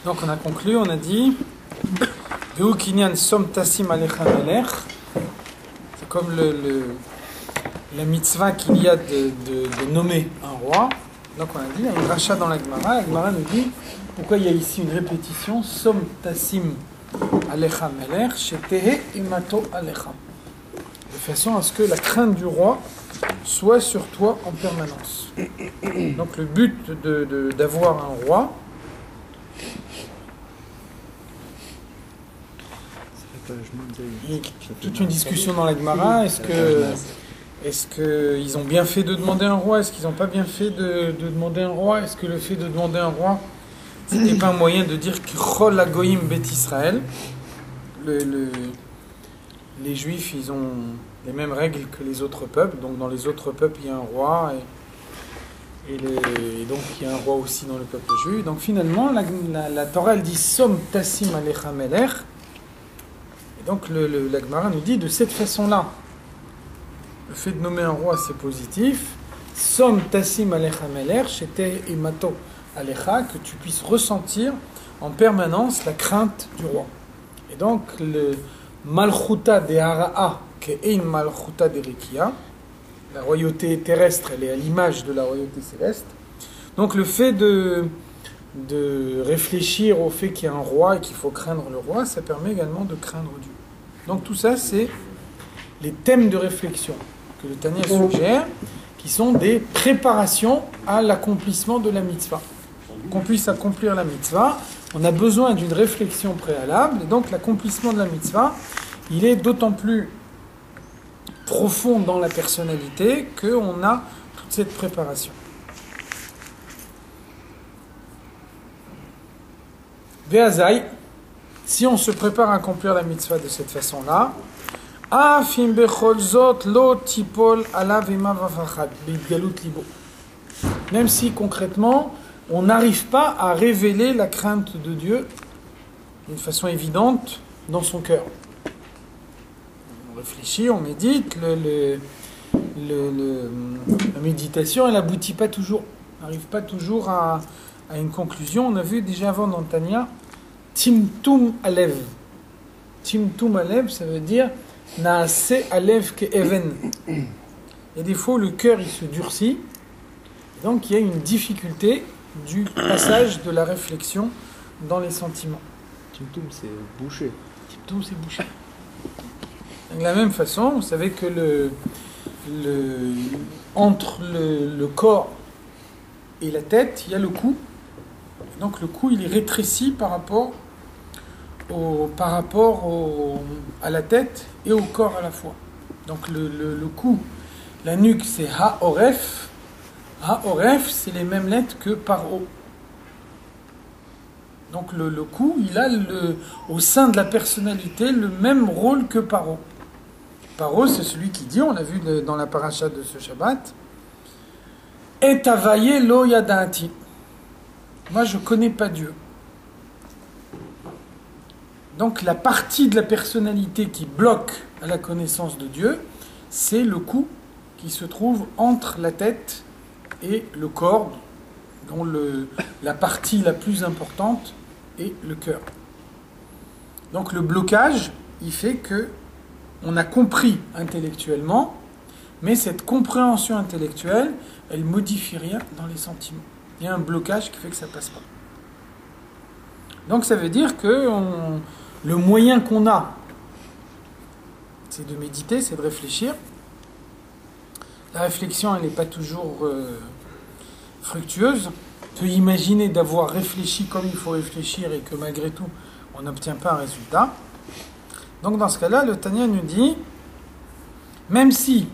Donc on a conclu, on a dit c'est comme la mitzvah qu'il y a de nommer un roi. Donc on a dit, il y a une rachat dans la Gemara. La Gemara nous dit pourquoi il y a ici une répétition Som Tassim Alecha Melech Shetehe Imato Alecha, de façon à ce que la crainte du roi soit sur toi en permanence. Donc le but d'avoir un roi, il y a toute une discussion dans la Gemara. Est-ce qu'ils ont bien fait de demander un roi? Est-ce qu'ils n'ont pas bien fait de demander un roi? Est-ce que le fait de demander un roi, ce n'est pas un moyen de dire que Chol Hagoyim Bet Israël, les Juifs, ils ont les mêmes règles que les autres peuples. Donc dans les autres peuples, il y a un roi, et donc il y a un roi aussi dans le peuple juif. Donc finalement, la Torah, elle dit Som Tassim Alecha Melech. Et donc la Gemara nous dit de cette façon-là, le fait de nommer un roi, c'est positif. Som Tassim Alecha Melech, Shete Imato Alecha, que tu puisses ressentir en permanence la crainte du roi. Et donc le Malchuta de Hara'a, Ke'in Malchuta de Rekia, la royauté terrestre, elle est à l'image de la royauté céleste. Donc le fait de réfléchir au fait qu'il y a un roi et qu'il faut craindre le roi, ça permet également de craindre Dieu. Donc tout ça, c'est les thèmes de réflexion que le Tanya suggère, qui sont des préparations à l'accomplissement de la mitzvah. Pour qu'on puisse accomplir la mitzvah, on a besoin d'une réflexion préalable, et donc l'accomplissement de la mitzvah, il est d'autant plus profond dans la personnalité qu'on a toute cette préparation. Ve'azai, si on se prépare à accomplir la mitzvah de cette façon-là, afim bechol zot lo tipol alav ema vavachad b'idgalut libo. Même si concrètement, on n'arrive pas à révéler la crainte de Dieu d'une façon évidente dans son cœur. On réfléchit, on médite, la méditation, elle n'aboutit pas toujours. On n'arrive pas toujours à une conclusion. On a vu déjà avant dans Tanya, Timtum Alev. Timtum Alev, ça veut dire Naase Alev ke Even. Et des fois, le cœur, il se durcit. Donc, il y a une difficulté du passage de la réflexion dans les sentiments. Timtum, c'est bouché. Timtum, c'est bouché. De la même façon, vous savez que entre le corps et la tête, il y a le cou. Donc le cou, il est rétréci par rapport à la tête et au corps à la fois. Donc le cou, la nuque, c'est Ha-Oref. Ha-Oref, c'est les mêmes lettres que Paro. Donc le cou, il a au sein de la personnalité le même rôle que Paro. Paro, c'est celui qui dit, on l'a vu dans la paracha de ce Shabbat, Et avaye lo yadati. Moi, je ne connais pas Dieu. Donc la partie de la personnalité qui bloque à la connaissance de Dieu, c'est le cou qui se trouve entre la tête et le corps, dont la partie la plus importante est le cœur. Donc le blocage, il fait que on a compris intellectuellement, mais cette compréhension intellectuelle, elle ne modifie rien dans les sentiments. Il y a un blocage qui fait que ça ne passe pas. Donc ça veut dire que le moyen qu'on a, c'est de méditer, c'est de réfléchir. La réflexion, elle n'est pas toujours fructueuse. On peut imaginer d'avoir réfléchi comme il faut réfléchir et que malgré tout, on n'obtient pas un résultat. Donc dans ce cas-là, le Tanya nous dit, même si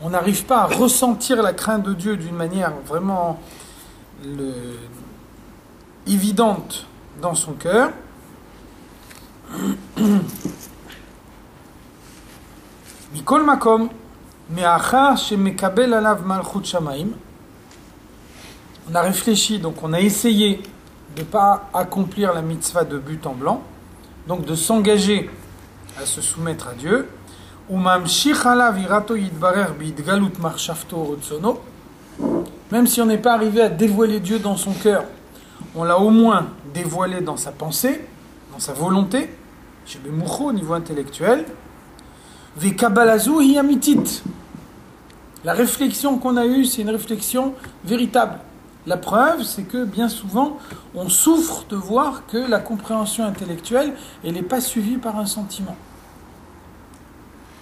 on n'arrive pas à ressentir la crainte de Dieu d'une manière vraiment évidente dans son cœur, Mikol makom, me'achar shemekabel alav malchut shamaim. On a réfléchi, donc on a essayé de ne pas accomplir la mitzvah de but en blanc, donc de s'engager à se soumettre à Dieu. Même si on n'est pas arrivé à dévoiler Dieu dans son cœur on l'a au moins dévoilé dans sa pensée, dans sa volonté, chez le moucho au niveau intellectuel. Vekabalazu hiyamitit. La réflexion qu'on a eue, c'est une réflexion véritable. La preuve, c'est que bien souvent, on souffre de voir que la compréhension intellectuelle, elle n'est pas suivie par un sentiment.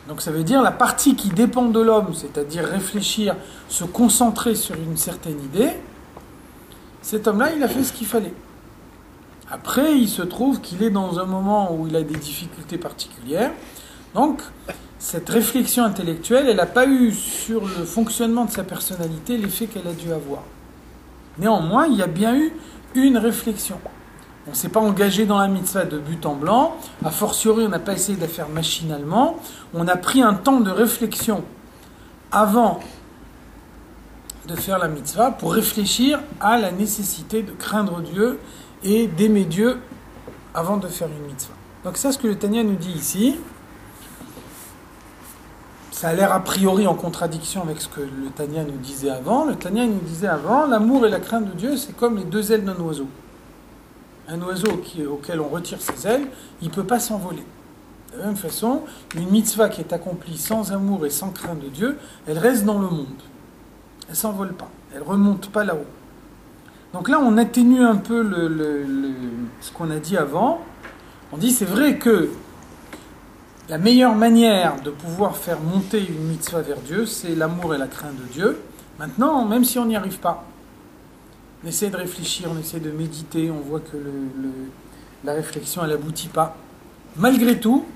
Donc ça veut dire la partie qui dépend de l'homme, c'est-à-dire réfléchir, se concentrer sur une certaine idée, cet homme-là, il a fait ce qu'il fallait. Après, il se trouve qu'il est dans un moment où il a des difficultés particulières. Donc, cette réflexion intellectuelle, elle n'a pas eu sur le fonctionnement de sa personnalité l'effet qu'elle a dû avoir. Néanmoins, il y a bien eu une réflexion. On ne s'est pas engagé dans la mitzvah de but en blanc. A fortiori, on n'a pas essayé de la faire machinalement. On a pris un temps de réflexion avant de faire la mitzvah pour réfléchir à la nécessité de craindre Dieu et d'aimer Dieu avant de faire une mitzvah. Donc c'est ce que le Tanya nous dit ici. Ça a l'air a priori en contradiction avec ce que le Tanya nous disait avant. Le Tanya nous disait avant, l'amour et la crainte de Dieu, c'est comme les deux ailes d'un oiseau. Un oiseau auquel on retire ses ailes, il ne peut pas s'envoler. De la même façon, une mitzvah qui est accomplie sans amour et sans crainte de Dieu, elle reste dans le monde. Elle ne s'envole pas, elle ne remonte pas là-haut. Donc là, on atténue un peu ce qu'on a dit avant. On dit, c'est vrai que la meilleure manière de pouvoir faire monter une mitzvah vers Dieu, c'est l'amour et la crainte de Dieu. Maintenant, même si on n'y arrive pas, on essaie de réfléchir, on essaie de méditer, on voit que la réflexion, elle n'aboutit pas. Malgré tout,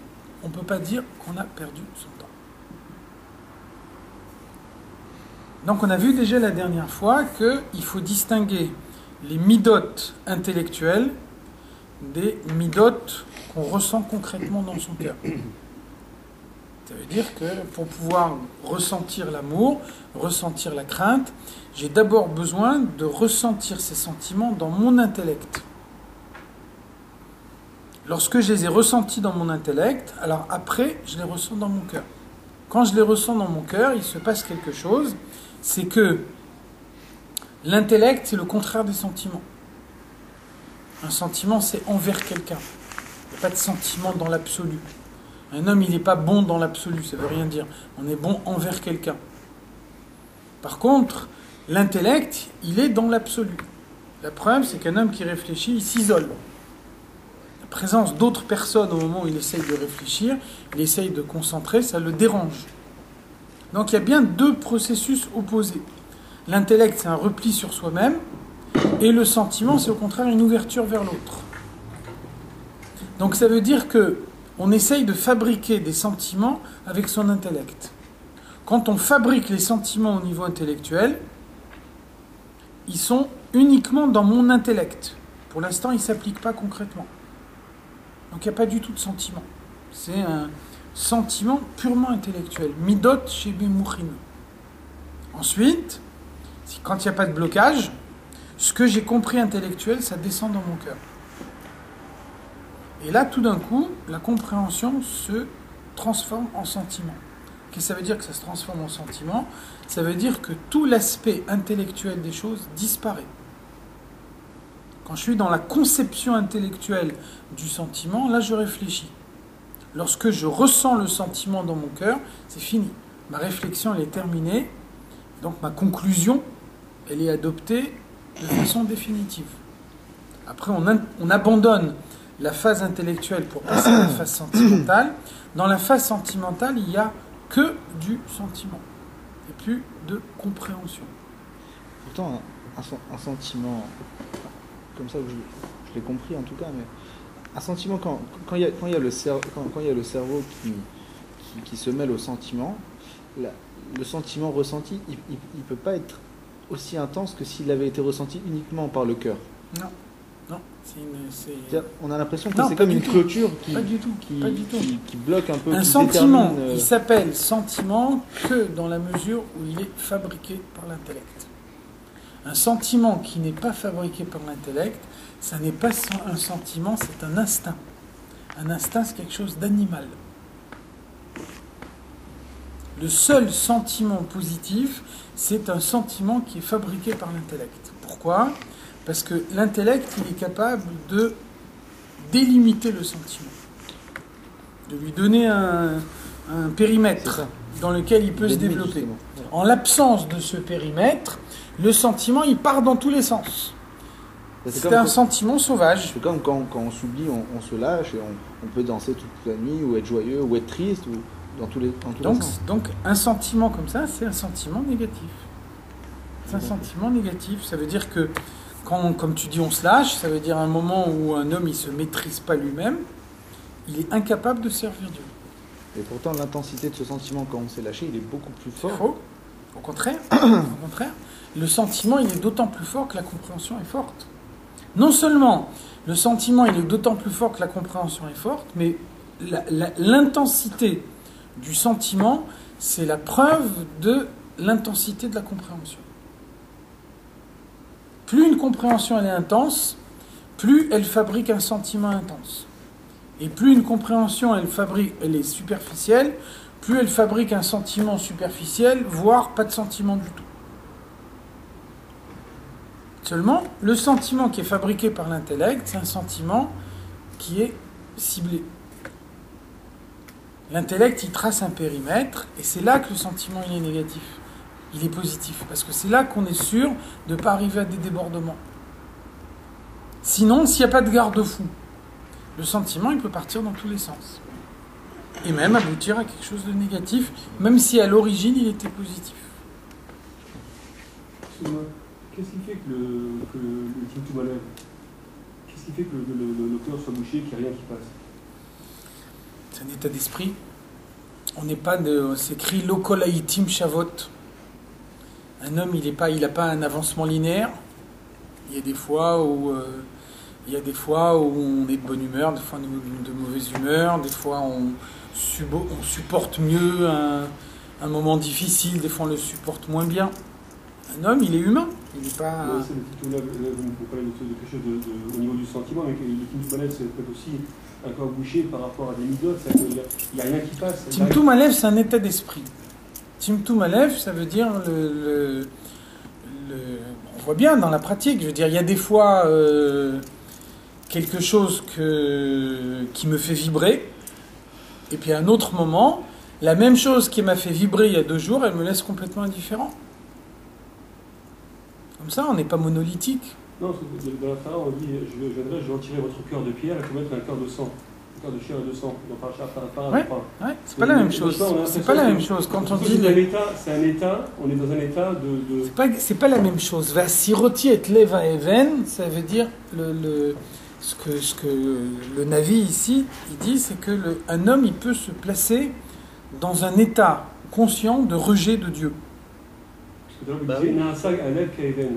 on ne peut pas dire qu'on a perdu son temps. Donc on a vu déjà la dernière fois qu'il faut distinguer les midotes intellectuelles des midotes qu'on ressent concrètement dans son cœur. Ça veut dire que pour pouvoir ressentir l'amour, ressentir la crainte, j'ai d'abord besoin de ressentir ces sentiments dans mon intellect. Lorsque je les ai ressentis dans mon intellect, alors après, je les ressens dans mon cœur. Quand je les ressens dans mon cœur, il se passe quelque chose, c'est que l'intellect, c'est le contraire des sentiments. Un sentiment, c'est envers quelqu'un. Il n'y a pas de sentiment dans l'absolu. Un homme, il n'est pas bon dans l'absolu, ça ne veut rien dire. On est bon envers quelqu'un. Par contre, l'intellect, il est dans l'absolu. La preuve, c'est qu'un homme qui réfléchit, il s'isole. La présence d'autres personnes au moment où il essaye de réfléchir, il essaye de concentrer, ça le dérange. Donc il y a bien deux processus opposés. L'intellect, c'est un repli sur soi-même, et le sentiment, c'est au contraire une ouverture vers l'autre. Donc ça veut dire que on essaye de fabriquer des sentiments avec son intellect. Quand on fabrique les sentiments au niveau intellectuel, ils sont uniquement dans mon intellect. Pour l'instant, ils ne s'appliquent pas concrètement. Donc il n'y a pas du tout de sentiment. C'est un sentiment purement intellectuel. Midot chez Bimouchin. Ensuite, quand il n'y a pas de blocage, ce que j'ai compris intellectuel, ça descend dans mon cœur. Et là, tout d'un coup, la compréhension se transforme en sentiment. Qu'est-ce que ça veut dire que ça se transforme en sentiment ? Ça veut dire que tout l'aspect intellectuel des choses disparaît. Quand je suis dans la conception intellectuelle du sentiment, là, je réfléchis. Lorsque je ressens le sentiment dans mon cœur, c'est fini. Ma réflexion, elle est terminée. Donc, ma conclusion, elle est adoptée de façon définitive. Après, on abandonne la phase intellectuelle pour passer à la phase sentimentale. Dans la phase sentimentale, il n'y a que du sentiment et plus de compréhension. Pourtant, un sentiment, comme ça je l'ai compris en tout cas, mais un sentiment, quand il y a le cerveau qui se mêle au sentiment, le sentiment ressenti, il ne peut pas être aussi intense que s'il avait été ressenti uniquement par le cœur. Non. On a l'impression que c'est comme une clôture qui bloque un peu. Un sentiment, il s'appelle sentiment que dans la mesure où il est fabriqué par l'intellect. Un sentiment qui n'est pas fabriqué par l'intellect, ça n'est pas un sentiment, c'est un instinct. Un instinct, c'est quelque chose d'animal. Le seul sentiment positif, c'est un sentiment qui est fabriqué par l'intellect. Pourquoi ? Parce que l'intellect, il est capable de délimiter le sentiment, de lui donner un périmètre dans lequel il peut se développer. Justement. En l'absence de ce périmètre, le sentiment, il part dans tous les sens. C'est un sentiment sauvage. C'est comme quand on s'oublie, on se lâche et on peut danser toute la nuit, ou être joyeux, ou être triste, ou dans tous les sens. Donc un sentiment comme ça, c'est un sentiment négatif. C'est un sentiment négatif. Ça veut dire que quand, comme tu dis, on se lâche, ça veut dire un moment où un homme il se maîtrise pas lui-même, il est incapable de servir Dieu. Et pourtant, l'intensité de ce sentiment quand on s'est lâché, il est beaucoup plus fort. Faux. Au contraire, au contraire, le sentiment il est d'autant plus fort que la compréhension est forte. Non seulement le sentiment il est d'autant plus fort que la compréhension est forte, mais l'intensité du sentiment, c'est la preuve de l'intensité de la compréhension. Plus une compréhension elle est intense, plus elle fabrique un sentiment intense. Et plus une compréhension elle est superficielle, plus elle fabrique un sentiment superficiel, voire pas de sentiment du tout. Seulement, le sentiment qui est fabriqué par l'intellect, c'est un sentiment qui est ciblé. L'intellect, il trace un périmètre, et c'est là que le sentiment il est négatif. Il est positif, parce que c'est là qu'on est sûr de ne pas arriver à des débordements. Sinon, s'il n'y a pas de garde-fou, le sentiment, il peut partir dans tous les sens. Et même aboutir à quelque chose de négatif, même si à l'origine, il était positif. Qu'est-ce qui fait que le Timtum Alev, qu'est-ce qui fait que le cœur soit bouché, qu'il n'y a rien qui passe? C'est un état d'esprit. On n'est pas de... C'est écrit Lokolaitim Shavot. Un homme, il n'a pas un avancement linéaire. Il y a des fois où on est de bonne humeur, des fois on est de mauvaise humeur, des fois on supporte mieux un moment difficile, des fois on le supporte moins bien. Un homme, il est humain. Il n'est pas... Vous parlez de quelque chose au niveau du sentiment, mais le Timtum Alev, c'est peut-être aussi un corps bouché par rapport à des midotes, il n'y a rien qui passe. Timtum Alev, c'est un état d'esprit. Timtum Alev, ça veut dire on voit bien dans la pratique, je veux dire, il y a des fois quelque chose qui me fait vibrer, et puis à un autre moment, la même chose qui m'a fait vibrer il y a 2 jours, elle me laisse complètement indifférent. Comme ça, on n'est pas monolithique. Non, dans la Torah, on dit je vais retirer votre cœur de pierre et vous mettre un cœur de sang. Un cœur de chair et de sang. C'est pas la même chose. C'est pas la même chose. Quand on dit. C'est un état, on est dans un état de. C'est pas la même chose. Vasiroti et leva even, ça veut dire ce que le Navi ici, il dit, c'est que un homme, il peut se placer dans un état conscient de rejet de Dieu. Parce que là, vous disiez, Alev Kaeden.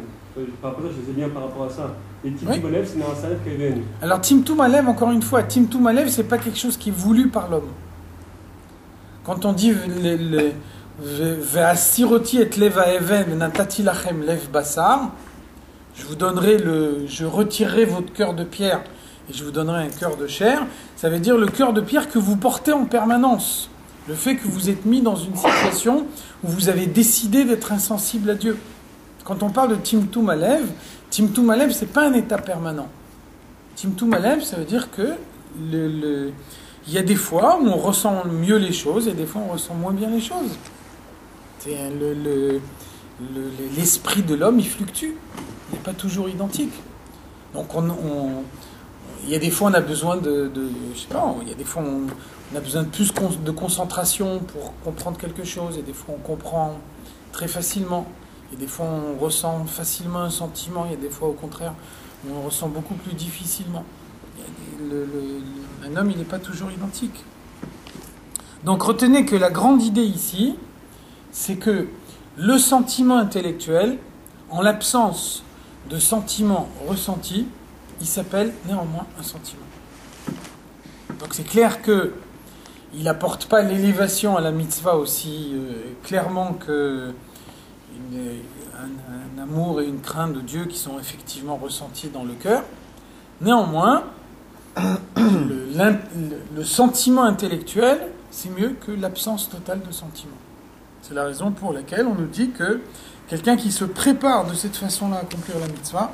Par rapport à ça, je sais bien par rapport à ça. Et Timtum Alev, c'est Nasa Alev Kaeden. Alors, Timtum Alev, encore une fois, Timtum Alev, c'est pas quelque chose qui est voulu par l'homme. Quand on dit Ve'asiroti et leva even natati lachem lev basar, je retirerai votre cœur de pierre et je vous donnerai un cœur de chair, ça veut dire le cœur de pierre que vous portez en permanence. Le fait que vous êtes mis dans une situation où vous avez décidé d'être insensible à Dieu. Quand on parle de Timtum Alev, c'est pas un état permanent. Timtum Alev, ça veut dire que il y a des fois où on ressent mieux les choses et des fois on ressent moins bien les choses. C'est l'esprit de l'homme, il fluctue. Il n'est pas toujours identique. Donc il y a des fois on a besoin je sais pas, il y a des fois on a besoin de plus de concentration pour comprendre quelque chose, et des fois on comprend très facilement, et des fois on ressent facilement un sentiment, et des fois au contraire on ressent beaucoup plus difficilement. Un homme il n'est pas toujours identique. Donc retenez que la grande idée ici, c'est que le sentiment intellectuel, en l'absence de sentiment ressenti, il s'appelle néanmoins un sentiment. Donc c'est clair que il n'apporte pas l'élévation à la mitzvah aussi clairement que un amour et une crainte de Dieu qui sont effectivement ressentis dans le cœur. Néanmoins, le sentiment intellectuel, c'est mieux que l'absence totale de sentiment. C'est la raison pour laquelle on nous dit que quelqu'un qui se prépare de cette façon-là à accomplir la mitzvah,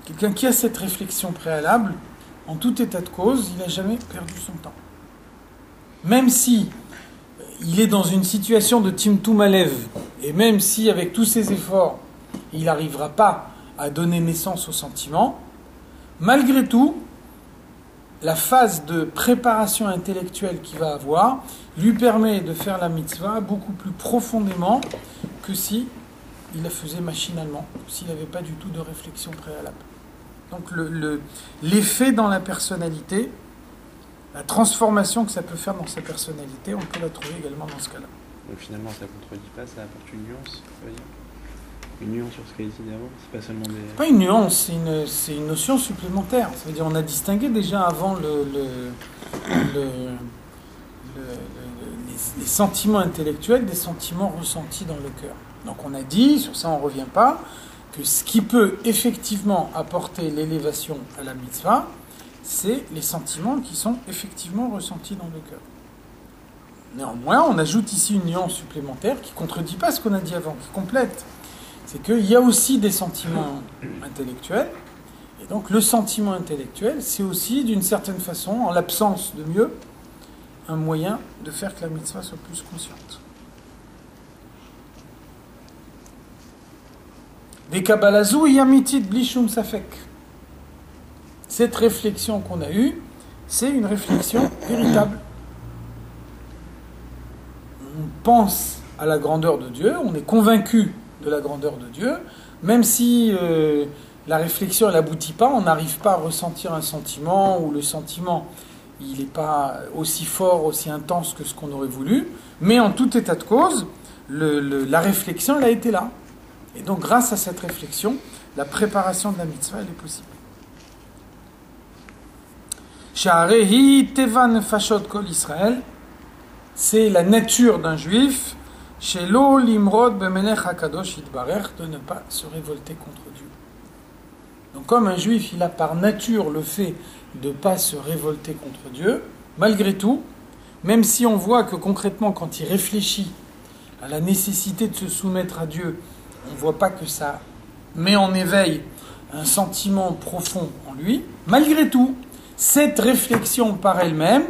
Quelqu'un qui a cette réflexion préalable, en tout état de cause, il n'a jamais perdu son temps. Même si il est dans une situation de Timtum Alev, et même si avec tous ses efforts, il n'arrivera pas à donner naissance au sentiment, malgré tout, la phase de préparation intellectuelle qu'il va avoir lui permet de faire la mitzvah beaucoup plus profondément que si il la faisait machinalement, s'il n'avait pas du tout de réflexion préalable. Donc l'effet dans la personnalité, la transformation que ça peut faire dans sa personnalité, on peut la trouver également dans ce cas-là. Donc finalement, ça ne contredit pas, ça apporte une nuance, ça veut dire une nuance sur ce qu'a dit d'avant, c'est pas seulement des... C'est pas une nuance, c'est une notion supplémentaire. Ça veut dire on a distingué déjà avant les sentiments intellectuels des sentiments ressentis dans le cœur. Donc on a dit, sur ça on ne revient pas, que ce qui peut effectivement apporter l'élévation à la mitzvah, c'est les sentiments qui sont effectivement ressentis dans le cœur. Néanmoins, on ajoute ici une nuance supplémentaire qui ne contredit pas ce qu'on a dit avant, qui complète. C'est qu'il y a aussi des sentiments intellectuels, et donc le sentiment intellectuel, c'est aussi, d'une certaine façon, en l'absence de mieux, un moyen de faire que la mitzvah soit plus consciente. Des kabbalazou yamitit blishum safek. Cette réflexion qu'on a eue, c'est une réflexion véritable. On pense à la grandeur de Dieu, on est convaincu de la grandeur de Dieu, même si la réflexion n'aboutit pas, on n'arrive pas à ressentir un sentiment, ou le sentiment il n'est pas aussi fort, aussi intense que ce qu'on aurait voulu, mais en tout état de cause, la réflexion elle a été là. Et donc grâce à cette réflexion, la préparation de la mitzvah elle est possible. Sha'arehi tevan fashot kol Israël, c'est la nature d'un juif, shelo limrod bemelech hakadosh yitbarer, de ne pas se révolter contre Dieu. Donc comme un juif, il a par nature le fait de ne pas se révolter contre Dieu, malgré tout, même si on voit que concrètement, quand il réfléchit à la nécessité de se soumettre à Dieu, on ne voit pas que ça met en éveil un sentiment profond en lui, malgré tout, cette réflexion par elle-même,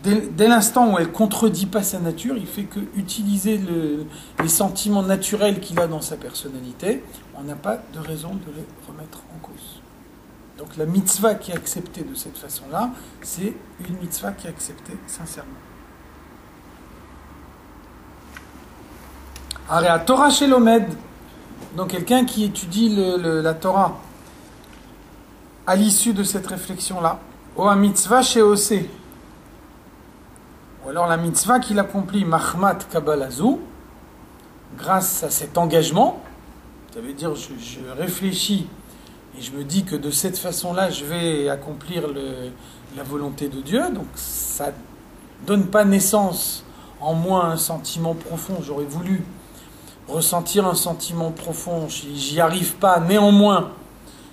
dès l'instant où elle ne contredit pas sa nature, il fait que utiliser les sentiments naturels qu'il a dans sa personnalité, on n'a pas de raison de les remettre en cause. Donc la mitzvah qui est acceptée de cette façon-là, c'est une mitzvah qui est acceptée sincèrement. Aréa Torah chez l'Omed, donc quelqu'un qui étudie la Torah à l'issue de cette réflexion-là, ou un mitzvah chez Osé, ou alors la mitzvah qu'il accomplit, Mahmat Kabbalazou, grâce à cet engagement, ça veut dire je réfléchis et je me dis que de cette façon-là, je vais accomplir la volonté de Dieu, donc ça ne donne pas naissance en moi un sentiment profond, j'aurais voulu ressentir un sentiment profond, j'y arrive pas, néanmoins,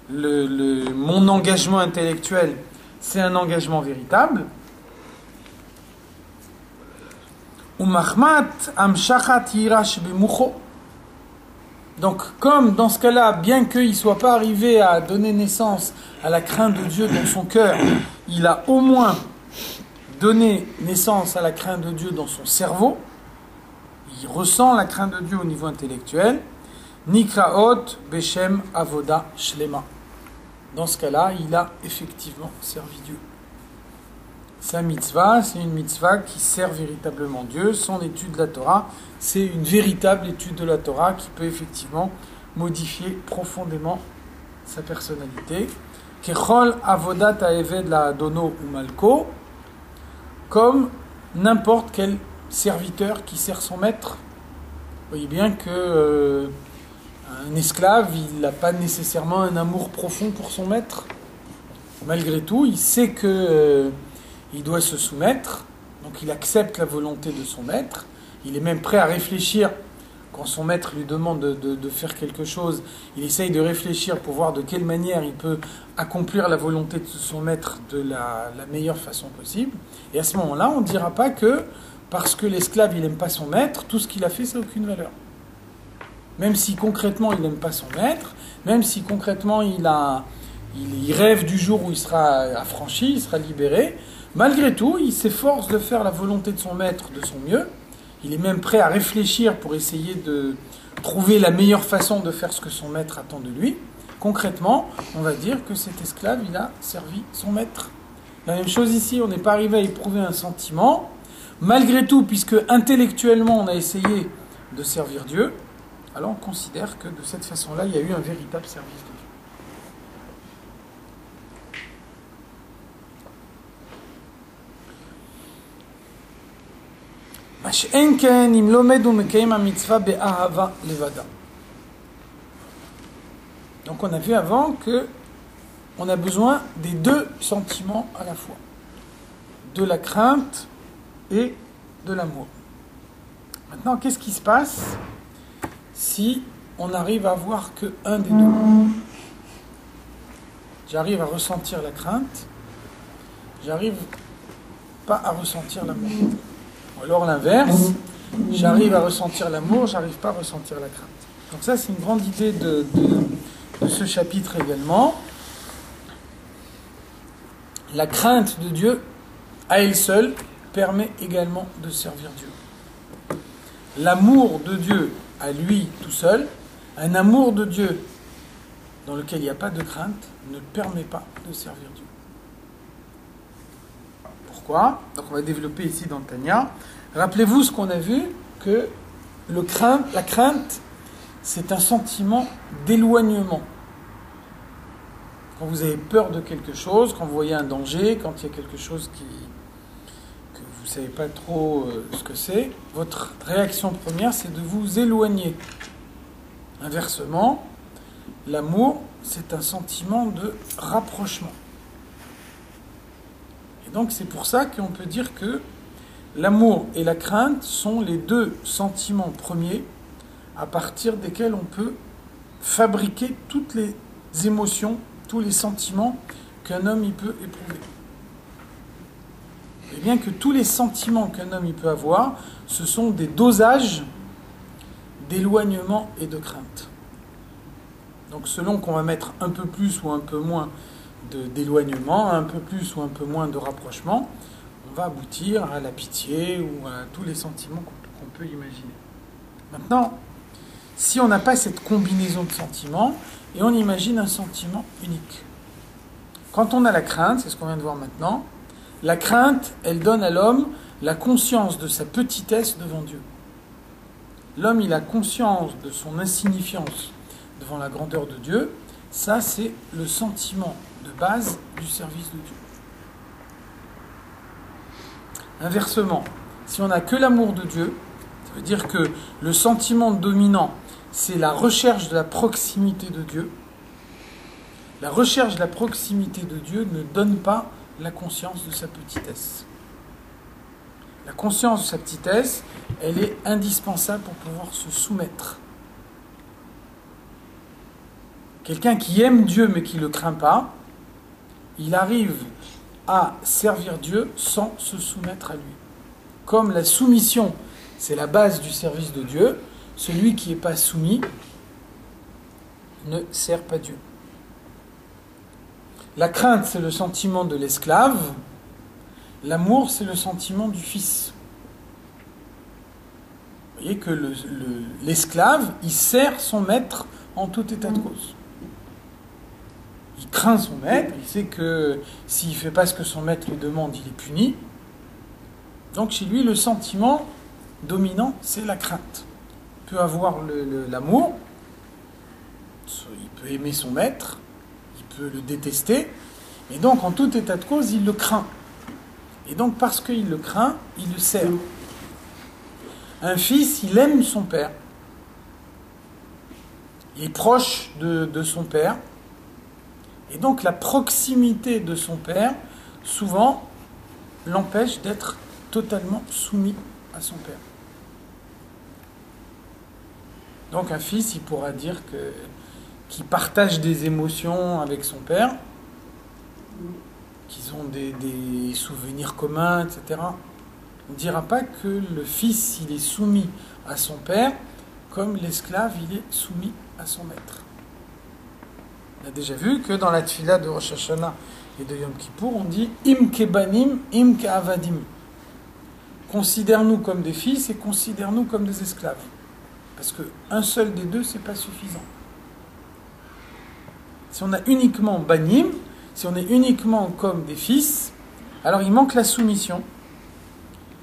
mon engagement intellectuel, c'est un engagement véritable. Donc, comme dans ce cas-là, bien qu'il ne soit pas arrivé à donner naissance à la crainte de Dieu dans son cœur, il a au moins donné naissance à la crainte de Dieu dans son cerveau. Il ressent la crainte de Dieu au niveau intellectuel. Nikraot Beshem Avoda Shlema. Dans ce cas-là, il a effectivement servi Dieu. Sa mitzvah, c'est une mitzvah qui sert véritablement Dieu. Son étude de la Torah, c'est une véritable étude de la Torah qui peut effectivement modifier profondément sa personnalité. Kechol avodat ha'eved la'adono ou malko, comme n'importe quel serviteur qui sert son maître. Vous voyez bien que un esclave, il n'a pas nécessairement un amour profond pour son maître. Malgré tout, il sait que il doit se soumettre, donc il accepte la volonté de son maître. Il est même prêt à réfléchir quand son maître lui demande de faire quelque chose. Il essaye de réfléchir pour voir de quelle manière il peut accomplir la volonté de son maître de la meilleure façon possible. Et à ce moment-là, on ne dira pas que parce que l'esclave il n'aime pas son maître, tout ce qu'il a fait, ça n'a aucune valeur. Même si concrètement il n'aime pas son maître, même si concrètement il rêve du jour où il sera affranchi, il sera libéré, malgré tout, il s'efforce de faire la volonté de son maître de son mieux. Il est même prêt à réfléchir pour essayer de trouver la meilleure façon de faire ce que son maître attend de lui. Concrètement, on va dire que cet esclave, il a servi son maître. La même chose ici, on n'est pas arrivé à éprouver un sentiment. Malgré tout, puisque intellectuellement on a essayé de servir Dieu, alors on considère que de cette façon-là, il y a eu un véritable service de Dieu. Donc on a vu avant que on a besoin des deux sentiments à la fois, de la crainte et de l'amour. Maintenant, qu'est-ce qui se passe si on arrive à avoir que un des deux? J'arrive à ressentir la crainte, j'arrive pas à ressentir l'amour. Ou alors l'inverse, j'arrive à ressentir l'amour, j'arrive pas à ressentir la crainte. Donc ça, c'est une grande idée de ce chapitre également. La crainte de Dieu, à elle seule, permet également de servir Dieu. L'amour de Dieu, à lui tout seul, un amour de Dieu dans lequel il n'y a pas de crainte, ne permet pas de servir Dieu. Pourquoi? Donc on va développer ici dans Tanya. Rappelez-vous ce qu'on a vu, que la crainte, c'est un sentiment d'éloignement. Quand vous avez peur de quelque chose, quand vous voyez un danger, quand il y a quelque chose que vous ne savez pas trop ce que c'est, votre réaction première, c'est de vous éloigner. Inversement, l'amour, c'est un sentiment de rapprochement. Et donc c'est pour ça qu'on peut dire que l'amour et la crainte sont les deux sentiments premiers à partir desquels on peut fabriquer toutes les émotions, tous les sentiments qu'un homme il peut éprouver. Et bien que tous les sentiments qu'un homme il peut avoir, ce sont des dosages d'éloignement et de crainte. Donc selon qu'on va mettre un peu plus ou un peu moins d'éloignement, un peu plus ou un peu moins de rapprochement, on va aboutir à la pitié ou à tous les sentiments qu'on peut imaginer. Maintenant, si on n'a pas cette combinaison de sentiments, et on imagine un sentiment unique. Quand on a la crainte, c'est ce qu'on vient de voir maintenant, la crainte, elle donne à l'homme la conscience de sa petitesse devant Dieu. L'homme, il a conscience de son insignifiance devant la grandeur de Dieu. Ça, c'est le sentiment de base du service de Dieu. Inversement, si on n'a que l'amour de Dieu, ça veut dire que le sentiment dominant, c'est la recherche de la proximité de Dieu. La recherche de la proximité de Dieu ne donne pas la conscience de sa petitesse. La conscience de sa petitesse, elle est indispensable pour pouvoir se soumettre. Quelqu'un qui aime Dieu mais qui ne le craint pas, il arrive à servir Dieu sans se soumettre à lui. Comme la soumission, c'est la base du service de Dieu, celui qui n'est pas soumis ne sert pas Dieu. La crainte, c'est le sentiment de l'esclave. L'amour, c'est le sentiment du fils. Vous voyez que l'esclave, il sert son maître en tout état de cause. Il craint son maître, il sait que s'il ne fait pas ce que son maître lui demande, il est puni. Donc chez lui, le sentiment dominant, c'est la crainte. Il peut avoir l'amour, il peut aimer son maître, il peut le détester, et donc en tout état de cause, il le craint. Et donc parce qu'il le craint, il le sert. Un fils, il aime son père, il est proche de son père, et donc la proximité de son père, souvent, l'empêche d'être totalement soumis à son père. Donc un fils, il pourra dire qu'il partage des émotions avec son père, qu'ils ont des souvenirs communs, etc. On ne dira pas que le fils, il est soumis à son père, comme l'esclave, il est soumis à son maître. On a déjà vu que dans la tfila de Rosh Hashanah et de Yom Kippour, on dit Im kebanim, im keavadim. Considère-nous comme des fils et considère-nous comme des esclaves. Parce qu'un seul des deux, c'est pas suffisant. Si on a uniquement banim, si on est uniquement comme des fils, alors il manque la soumission.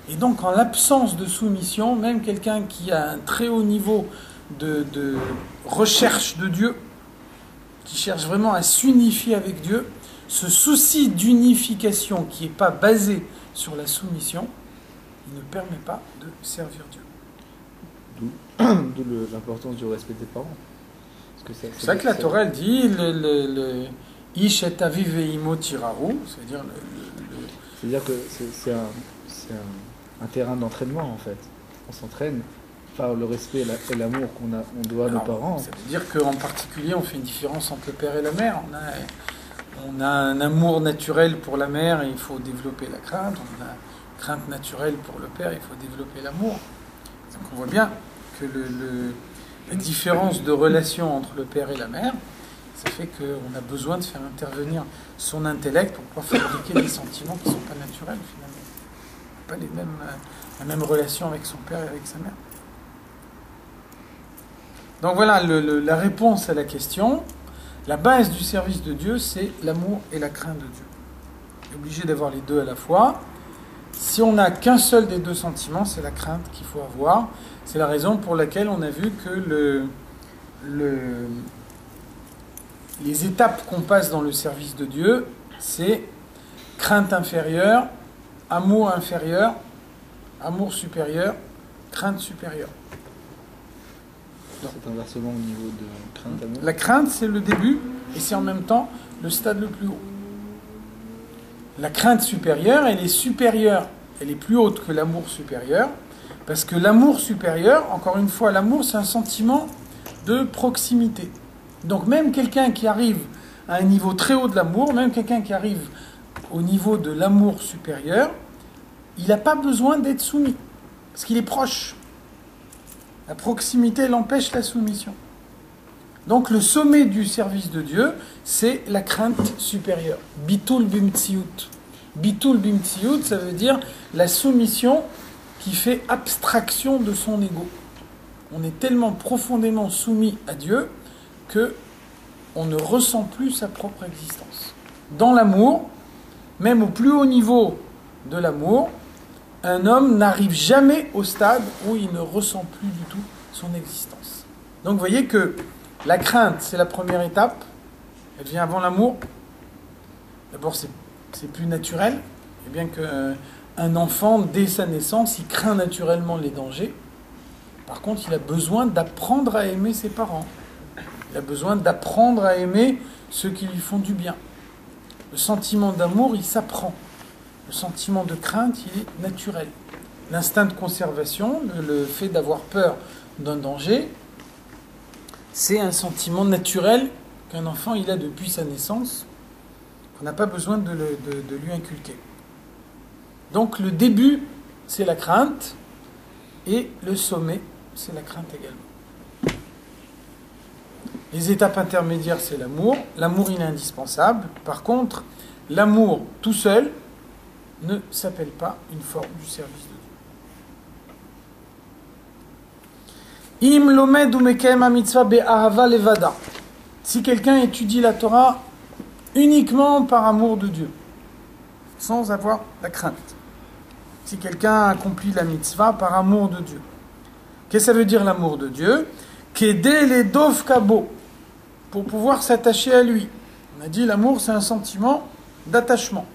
Et donc, en l'absence de soumission, même quelqu'un qui a un très haut niveau de recherche de Dieu, qui cherche vraiment à s'unifier avec Dieu, ce souci d'unification qui n'est pas basé sur la soumission, il ne permet pas de servir Dieu. D'où l'importance du respect des parents. C'est ça que la Torah elle dit le Ish et aviv ve'imo tiraru, c'est-à-dire c'est-à-dire que c'est un terrain d'entraînement en fait. On s'entraîne par le respect et l'amour on doit à nos parents. Ça veut dire qu'en particulier on fait une différence entre le père et la mère. On a un amour naturel pour la mère et il faut développer la crainte. On a une crainte naturelle pour le père, il faut développer l'amour. Donc on voit bien que la différence de relation entre le père et la mère, ça fait qu'on a besoin de faire intervenir son intellect pour pouvoir fabriquer des sentiments qui ne sont pas naturels finalement. Pas la même relation avec son père et avec sa mère. Donc voilà la réponse à la question. La base du service de Dieu, c'est l'amour et la crainte de Dieu. On est obligé d'avoir les deux à la fois. Si on n'a qu'un seul des deux sentiments, c'est la crainte qu'il faut avoir. C'est la raison pour laquelle on a vu que les étapes qu'on passe dans le service de Dieu, c'est crainte inférieure, amour inférieur, amour supérieur, crainte supérieure. C'est un versement au niveau de crainte amour. La crainte, c'est le début et c'est en même temps le stade le plus haut. La crainte supérieure, elle est supérieure, elle est plus haute que l'amour supérieur, parce que l'amour supérieur, encore une fois, l'amour, c'est un sentiment de proximité. Donc même quelqu'un qui arrive à un niveau très haut de l'amour, même quelqu'un qui arrive au niveau de l'amour supérieur, il n'a pas besoin d'être soumis, parce qu'il est proche. La proximité, elle empêche la soumission. Donc le sommet du service de Dieu, c'est la crainte supérieure. Bitul bimtsiout. Bitul bimtsiout, ça veut dire la soumission qui fait abstraction de son ego. On est tellement profondément soumis à Dieu que on ne ressent plus sa propre existence. Dans l'amour, même au plus haut niveau de l'amour, un homme n'arrive jamais au stade où il ne ressent plus du tout son existence. Donc vous voyez que la crainte, c'est la première étape. Elle vient avant l'amour. D'abord, c'est plus naturel. Et bien qu'un enfant, dès sa naissance, il craint naturellement les dangers. Par contre, il a besoin d'apprendre à aimer ses parents. Il a besoin d'apprendre à aimer ceux qui lui font du bien. Le sentiment d'amour, il s'apprend. Le sentiment de crainte, il est naturel. L'instinct de conservation, le fait d'avoir peur d'un danger, c'est un sentiment naturel qu'un enfant il a depuis sa naissance, qu'on n'a pas besoin de lui inculquer. Donc le début, c'est la crainte, et le sommet, c'est la crainte également. Les étapes intermédiaires, c'est l'amour. L'amour, il est indispensable. Par contre, l'amour tout seul ne s'appelle pas une forme du service de Dieu. Im lomed umekem mitzvah be'ahava levada. Si quelqu'un étudie la Torah uniquement par amour de Dieu, sans avoir la crainte. Si quelqu'un accomplit la mitzvah par amour de Dieu. Qu'est-ce que ça veut dire l'amour de Dieu? Kede le dov kabo, pour pouvoir s'attacher à lui. On a dit l'amour, c'est un sentiment d'attachement,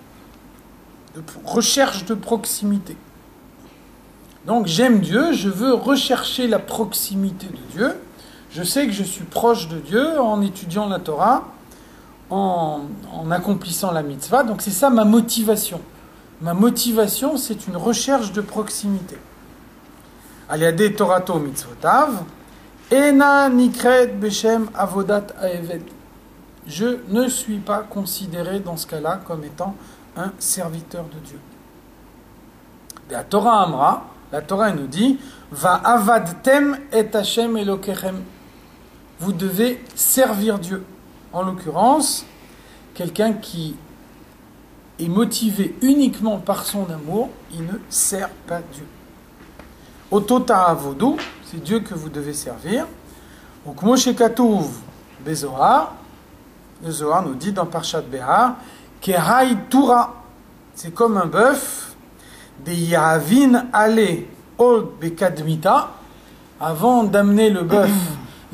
de recherche de proximité. Donc j'aime Dieu, je veux rechercher la proximité de Dieu. Je sais que je suis proche de Dieu en étudiant la Torah, en accomplissant la mitzvah. Donc c'est ça ma motivation. Ma motivation, c'est une recherche de proximité. Aliade Torato mitzvotav, ena nikret beshem avodat haeved. Je ne suis pas considéré dans ce cas-là comme étant un serviteur de Dieu. La Torah Amra, la Torah nous dit va avadtem et Hashem elokechem. Vous devez servir Dieu. En l'occurrence, quelqu'un qui est motivé uniquement par son amour, il ne sert pas Dieu. Oto ta'avodu, c'est Dieu que vous devez servir. Donc, Moshe Katouv Bezohar, le Zohar nous dit dans Parshat Behar, Kehai Tura, c'est comme un bœuf, des Yahavin Ale Od Bekadmita, avant d'amener le bœuf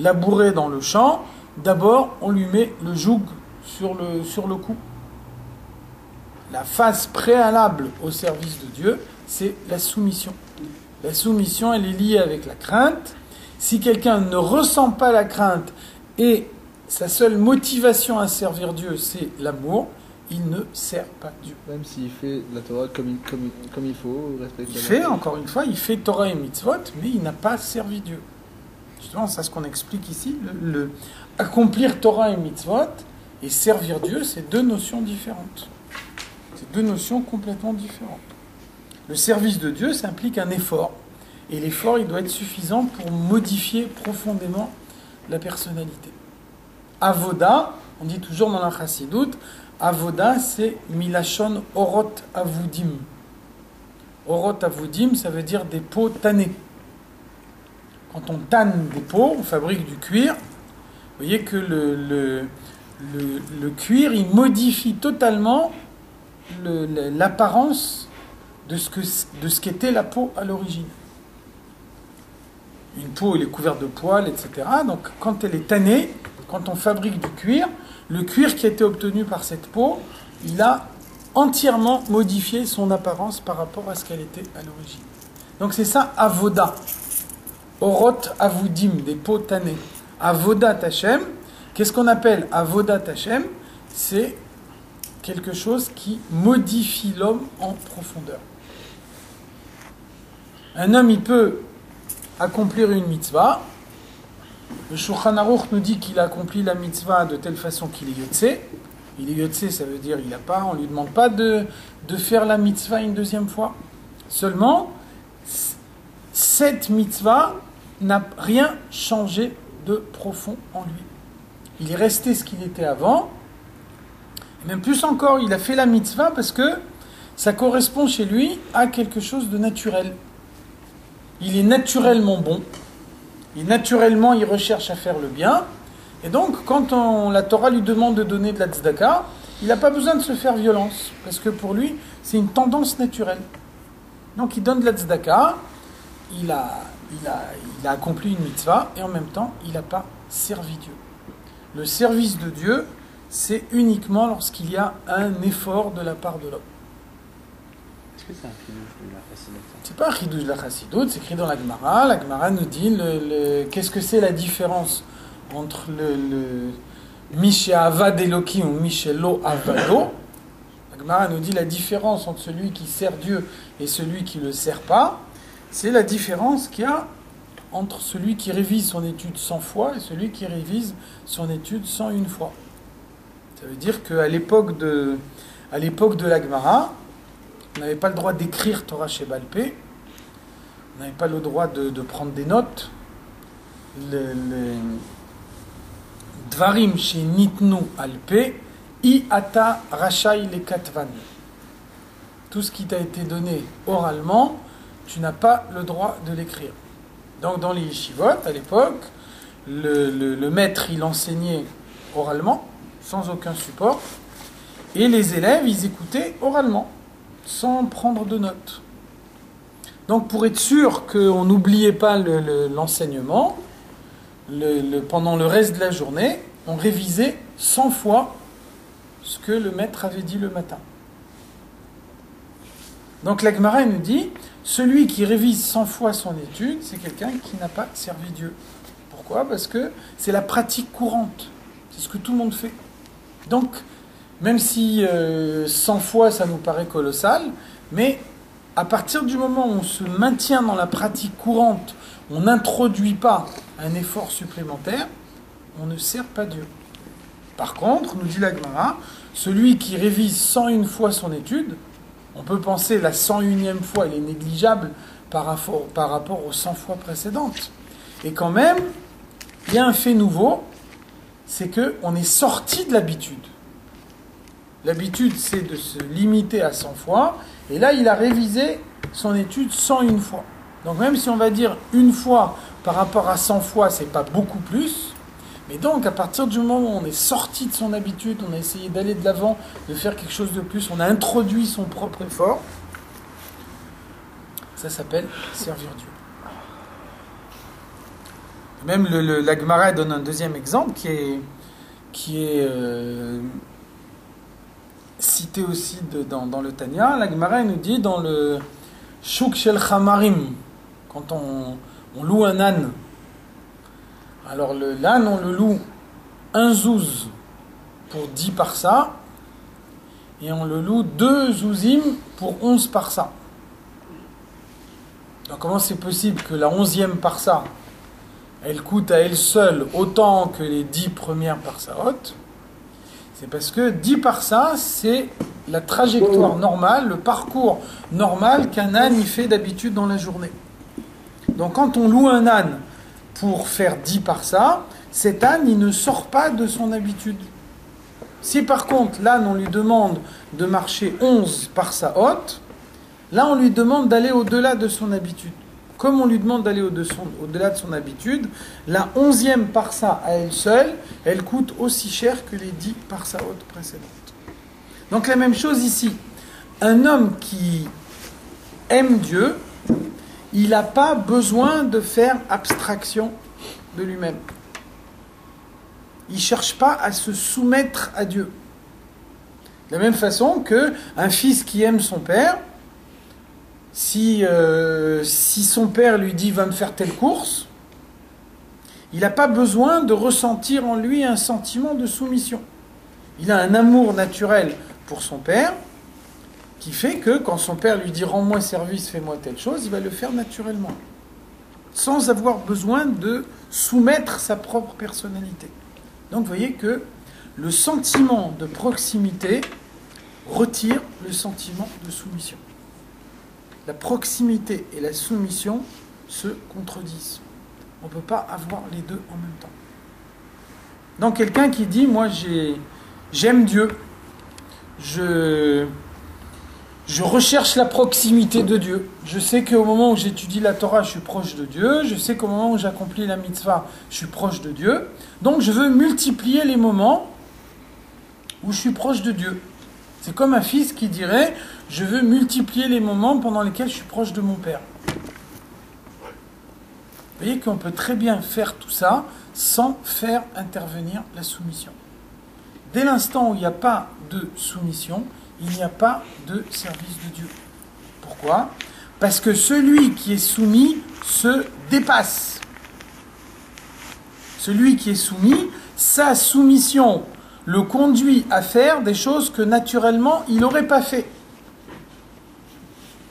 labouré dans le champ, d'abord on lui met le joug sur le cou. La phase préalable au service de Dieu, c'est la soumission. La soumission, elle est liée avec la crainte. Si quelqu'un ne ressent pas la crainte et sa seule motivation à servir Dieu, c'est l'amour, il ne sert pas Dieu. Même s'il fait la Torah comme il faut, respecte Il fait, encore une fois, il fait Torah et mitzvot, mais il n'a pas servi Dieu. Justement, c'est ce qu'on explique ici. Accomplir Torah et mitzvot et servir Dieu, c'est deux notions différentes. C'est deux notions complètement différentes. Le service de Dieu, ça implique un effort. Et l'effort, il doit être suffisant pour modifier profondément la personnalité. Avoda, on dit toujours dans la Chassidoute, Avoda, c'est Milachon Orot Avudim. Orot Avudim, ça veut dire des peaux tannées. Quand on tanne des peaux, on fabrique du cuir. Vous voyez que le cuir, il modifie totalement l'apparence de ce qu'était la peau à l'origine. Une peau, elle est couverte de poils, etc. Donc, quand elle est tannée, quand on fabrique du cuir, le cuir qui a été obtenu par cette peau, il a entièrement modifié son apparence par rapport à ce qu'elle était à l'origine. Donc, c'est ça, avoda. Orot avudim, des peaux tannées. Avodat Hashem, qu'est-ce qu'on appelle Avodat Hashem? C'est quelque chose qui modifie l'homme en profondeur. Un homme, il peut accomplir une mitzvah. Le Shulchan Aruch nous dit qu'il a accompli la mitzvah de telle façon qu'il est yotse. Il est yotse, ça veut dire on ne lui demande pas de faire la mitzvah une deuxième fois. Seulement, cette mitzvah n'a rien changé de profond en lui. Il est resté ce qu'il était avant. Et même plus encore, il a fait la mitzvah parce que ça correspond chez lui à quelque chose de naturel. Il est naturellement bon. Et naturellement, il recherche à faire le bien. Et donc, quand la Torah lui demande de donner de la tzedaka, il n'a pas besoin de se faire violence. Parce que pour lui, c'est une tendance naturelle. Donc, il donne de la tzedaka. Il a accompli une mitzvah. Et en même temps, il n'a pas servi Dieu. Le service de Dieu, c'est uniquement lorsqu'il y a un effort de la part de l'homme. Est-ce que c'est un chidouche de la Chassidoute? C'est pas un chidouche de la Chassidoute, c'est écrit dans la Gemara. La Gemara nous dit qu'est-ce que c'est la différence entre le Mishe Avad Elokim ou Mishe Lo Avado. La Gemara nous dit la différence entre celui qui sert Dieu et celui qui ne le sert pas. C'est la différence qu'il y a entre celui qui révise son étude 100 fois et celui qui révise son étude 101 fois. Ça veut dire qu'à l'époque de la Gemara, on n'avait pas le droit d'écrire Torah chez Balpé, on n'avait pas le droit de prendre des notes. Les Dvarim chez Nitnu Alpé, I ata rachai le katvan. Tout ce qui t'a été donné oralement, tu n'as pas le droit de l'écrire. Donc dans les yeshivot, à l'époque, le maître, il enseignait oralement, sans aucun support, et les élèves, ils écoutaient oralement, sans prendre de notes. Donc pour être sûr qu'on n'oubliait pas l'enseignement, pendant le reste de la journée, on révisait 100 fois ce que le maître avait dit le matin. Donc la Gemara nous dit, celui qui révise 100 fois son étude, c'est quelqu'un qui n'a pas servi Dieu. Pourquoi ? Parce que c'est la pratique courante. C'est ce que tout le monde fait. Donc, même si 100 fois ça nous paraît colossal, mais à partir du moment où on se maintient dans la pratique courante, on n'introduit pas un effort supplémentaire, on ne sert pas Dieu. Par contre, nous dit la Gemara, celui qui révise 101 fois son étude, on peut penser la 101e fois, elle est négligeable par rapport aux 100 fois précédentes. Et quand même, il y a un fait nouveau, c'est qu'on est sorti de l'habitude. L'habitude, c'est de se limiter à 100 fois, et là, il a révisé son étude 101 fois. Donc même si on va dire une fois par rapport à 100 fois, c'est pas beaucoup plus, mais donc à partir du moment où on est sorti de son habitude, on a essayé d'aller de l'avant, de faire quelque chose de plus, on a introduit son propre effort, ça s'appelle servir Dieu. Même la Gemara donne un deuxième exemple qui est cité aussi dans le Tanya. La Gemara nous dit dans le Shuk Shel Chamarim, quand on loue un âne, alors l'âne on le loue un zouz pour 10 parsa, et on le loue 2 zouzim pour 11 parsa. Donc comment c'est possible que la 11e parsa elle coûte à elle seule autant que les 10 premières parsaot? C'est parce que 10 parsa, c'est la trajectoire normale, le parcours normal qu'un âne y fait d'habitude dans la journée. Donc quand on loue un âne pour faire 10 parsa, cet âne, il ne sort pas de son habitude. Si par contre, l'âne, on lui demande de marcher 11 parsaot, là, on lui demande d'aller au-delà de son habitude. Comme on lui demande d'aller au-delà de son habitude, la 11e parsa à elle seule, elle coûte aussi cher que les 10 parsaot précédentes. Donc la même chose ici. Un homme qui aime Dieu, il n'a pas besoin de faire abstraction de lui-même. Il ne cherche pas à se soumettre à Dieu. De la même façon qu'un fils qui aime son père, si son père lui dit « va me faire telle course », il n'a pas besoin de ressentir en lui un sentiment de soumission. Il a un amour naturel pour son père qui fait que quand son père lui dit « rends-moi service, fais-moi telle chose », il va le faire naturellement, sans avoir besoin de soumettre sa propre personnalité. Donc vous voyez que le sentiment de proximité retire le sentiment de soumission. La proximité et la soumission se contredisent. On ne peut pas avoir les deux en même temps. Donc quelqu'un qui dit, moi j'aime Dieu, je recherche la proximité de Dieu. Je sais qu'au moment où j'étudie la Torah, je suis proche de Dieu. Je sais qu'au moment où j'accomplis la mitzvah, je suis proche de Dieu. Donc je veux multiplier les moments où je suis proche de Dieu. C'est comme un fils qui dirait, je veux multiplier les moments pendant lesquels je suis proche de mon père. Vous voyez qu'on peut très bien faire tout ça sans faire intervenir la soumission. Dès l'instant où il n'y a pas de soumission, il n'y a pas de service de Dieu. Pourquoi ? Parce que celui qui est soumis se dépasse. Celui qui est soumis, sa soumission le conduit à faire des choses que naturellement il n'aurait pas fait.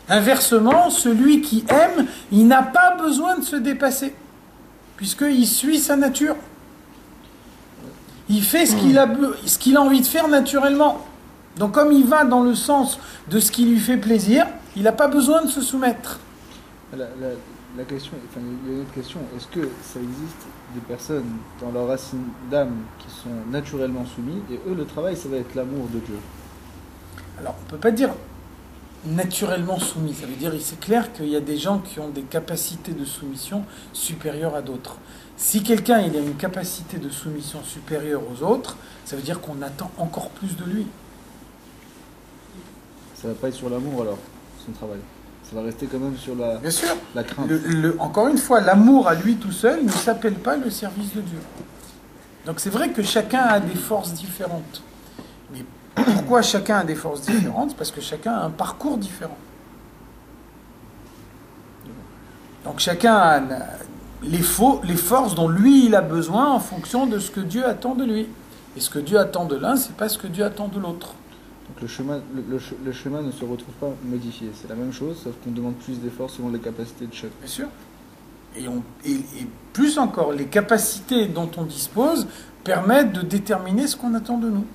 Inversement, celui qui aime, il n'a pas besoin de se dépasser, puisqu'il suit sa nature. Il fait ce qu'il a envie de faire naturellement. Donc comme il va dans le sens de ce qui lui fait plaisir, il n'a pas besoin de se soumettre. La question, enfin, il y a une autre question. Est-ce que ça existe des personnes dans leur racine d'âme qui sont naturellement soumis, et eux, le travail, ça va être l'amour de Dieu? Alors, on ne peut pas dire naturellement soumis. Ça veut dire, c'est clair qu'il y a des gens qui ont des capacités de soumission supérieures à d'autres. Si quelqu'un il a une capacité de soumission supérieure aux autres, ça veut dire qu'on attend encore plus de lui. Ça va pas être sur l'amour alors, son travail. Ça va rester quand même sur la, bien sûr, la crainte. Encore une fois, l'amour à lui tout seul ne s'appelle pas le service de Dieu. Donc c'est vrai que chacun a des forces différentes. Mais pourquoi chacun a des forces différentes? Parce que chacun a un parcours différent. Donc chacun a les forces dont lui il a besoin en fonction de ce que Dieu attend de lui. Et ce que Dieu attend de l'un, c'est pas ce que Dieu attend de l'autre. Donc le chemin ne se retrouve pas modifié. C'est la même chose, sauf qu'on demande plus d'efforts selon les capacités de chacun. Bien sûr. Et plus encore, les capacités dont on dispose permettent de déterminer ce qu'on attend de nous.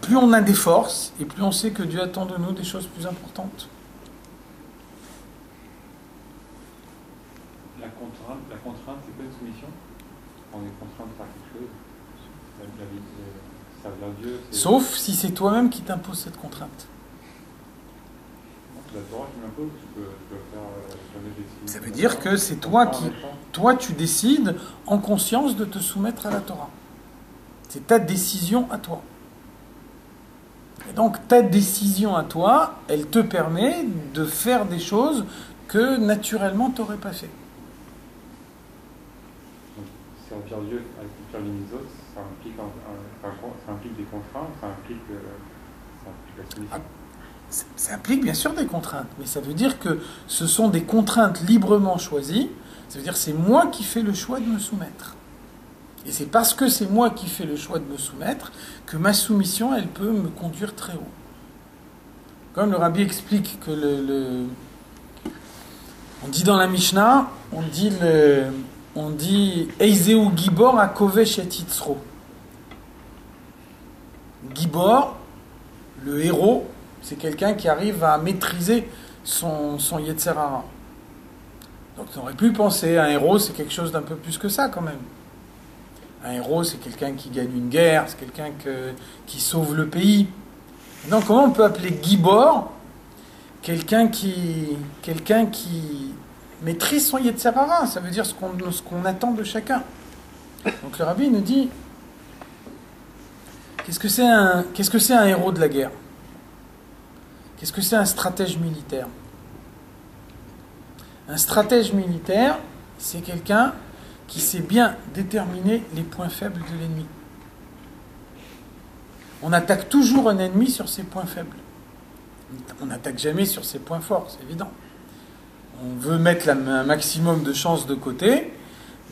Plus on a des forces, et plus on sait que Dieu attend de nous des choses plus importantes. La contrainte, c'est pas une soumission. on est contraint de faire quelque chose. Servir Dieu, Sauf si c'est toi-même qui t'imposes cette contrainte. C'est la Torah qui m'impose, je peux faire jamais décider. Ça veut dire que c'est toi qui... Toi, tu décides en conscience de te soumettre à la Torah. C'est ta décision à toi. Et donc, ta décision à toi, elle te permet de faire des choses que naturellement tu n'aurais pas fait. Donc, servir Dieu avec faire les autres, ça implique des contraintes, ça implique la soumission. Ça implique bien sûr des contraintes, mais ça veut dire que ce sont des contraintes librement choisies. Ça veut dire que c'est moi qui fais le choix de me soumettre. Et c'est parce que c'est moi qui fais le choix de me soumettre que ma soumission, elle peut me conduire très haut. Comme le Rabbi explique que on dit dans la Mishnah, on dit Eizeu Gibor Akovesh et Yitzro. Gibor, le héros, c'est quelqu'un qui arrive à maîtriser son Yetzer Hara. Donc on aurait pu penser, un héros c'est quelque chose d'un peu plus que ça quand même. Un héros c'est quelqu'un qui gagne une guerre, c'est quelqu'un qui sauve le pays. Donc comment on peut appeler Gibor quelqu'un qui maîtrise son Yetzer Hara? Ça veut dire ce qu'on attend de chacun. Donc le Rabbi nous dit, qu'est-ce que c'est un héros de la guerre? Qu'est-ce que c'est un stratège militaire? Un stratège militaire, c'est quelqu'un qui sait bien déterminer les points faibles de l'ennemi. On attaque toujours un ennemi sur ses points faibles. On n'attaque jamais sur ses points forts, c'est évident. On veut mettre un maximum de chances de côté,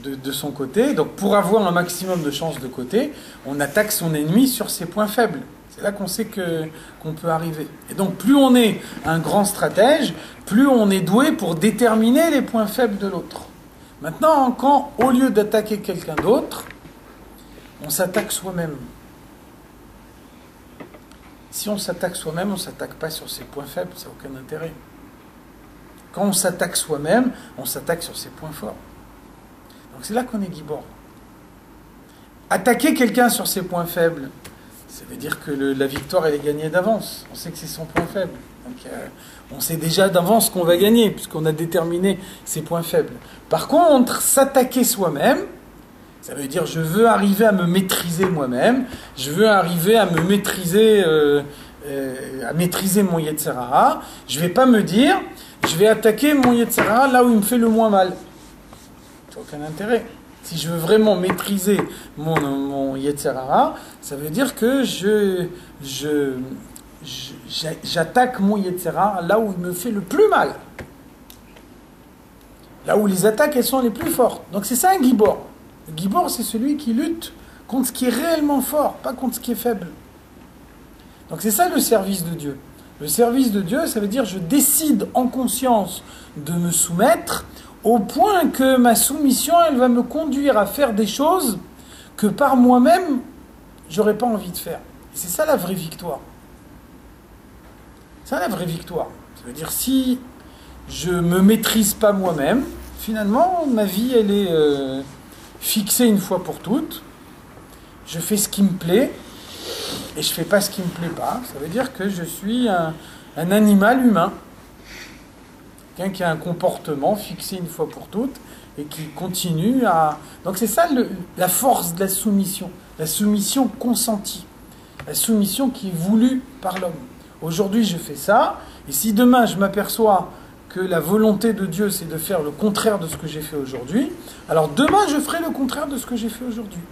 de son côté. Donc pour avoir un maximum de chances de côté, on attaque son ennemi sur ses points faibles. C'est là qu'on sait qu'on peut arriver. Et donc plus on est un grand stratège, plus on est doué pour déterminer les points faibles de l'autre. Maintenant, quand au lieu d'attaquer quelqu'un d'autre, on s'attaque soi-même. Si on s'attaque soi-même, on ne s'attaque pas sur ses points faibles, ça n'a aucun intérêt. Quand on s'attaque soi-même, on s'attaque sur ses points forts. Donc c'est là qu'on est Gibor. Attaquer quelqu'un sur ses points faibles, ça veut dire que la victoire, elle est gagnée d'avance. On sait que c'est son point faible. Donc, on sait déjà d'avance qu'on va gagner, puisqu'on a déterminé ses points faibles. Par contre, s'attaquer soi-même, ça veut dire je veux arriver à me maîtriser moi-même, je veux arriver à me maîtriser, à maîtriser mon Yetzer Hara. Je ne vais pas me dire, je vais attaquer mon Yetzer Hara là où il me fait le moins mal. Ça n'a aucun intérêt. Si je veux vraiment maîtriser mon Yetzer Hara, ça veut dire que j'attaque mon Yetzer Hara là où il me fait le plus mal. Là où les attaques, elles sont les plus fortes. Donc c'est ça un Gibor. Le Gibor, c'est celui qui lutte contre ce qui est réellement fort, pas contre ce qui est faible. Donc c'est ça le service de Dieu. Le service de Dieu, ça veut dire je décide en conscience de me soumettre au point que ma soumission, elle va me conduire à faire des choses que par moi-même, j'aurais pas envie de faire. Et c'est ça la vraie victoire. C'est ça la vraie victoire. Ça veut dire si je me maîtrise pas moi-même, finalement, ma vie, elle est fixée une fois pour toutes. Je fais ce qui me plaît et je fais pas ce qui me plaît pas. Ça veut dire que je suis un animal humain. Quelqu'un qui a un comportement fixé une fois pour toutes et qui continue à... Donc c'est ça la force de la soumission consentie, la soumission qui est voulue par l'homme. Aujourd'hui je fais ça, et si demain je m'aperçois que la volonté de Dieu c'est de faire le contraire de ce que j'ai fait aujourd'hui, alors demain je ferai le contraire de ce que j'ai fait aujourd'hui.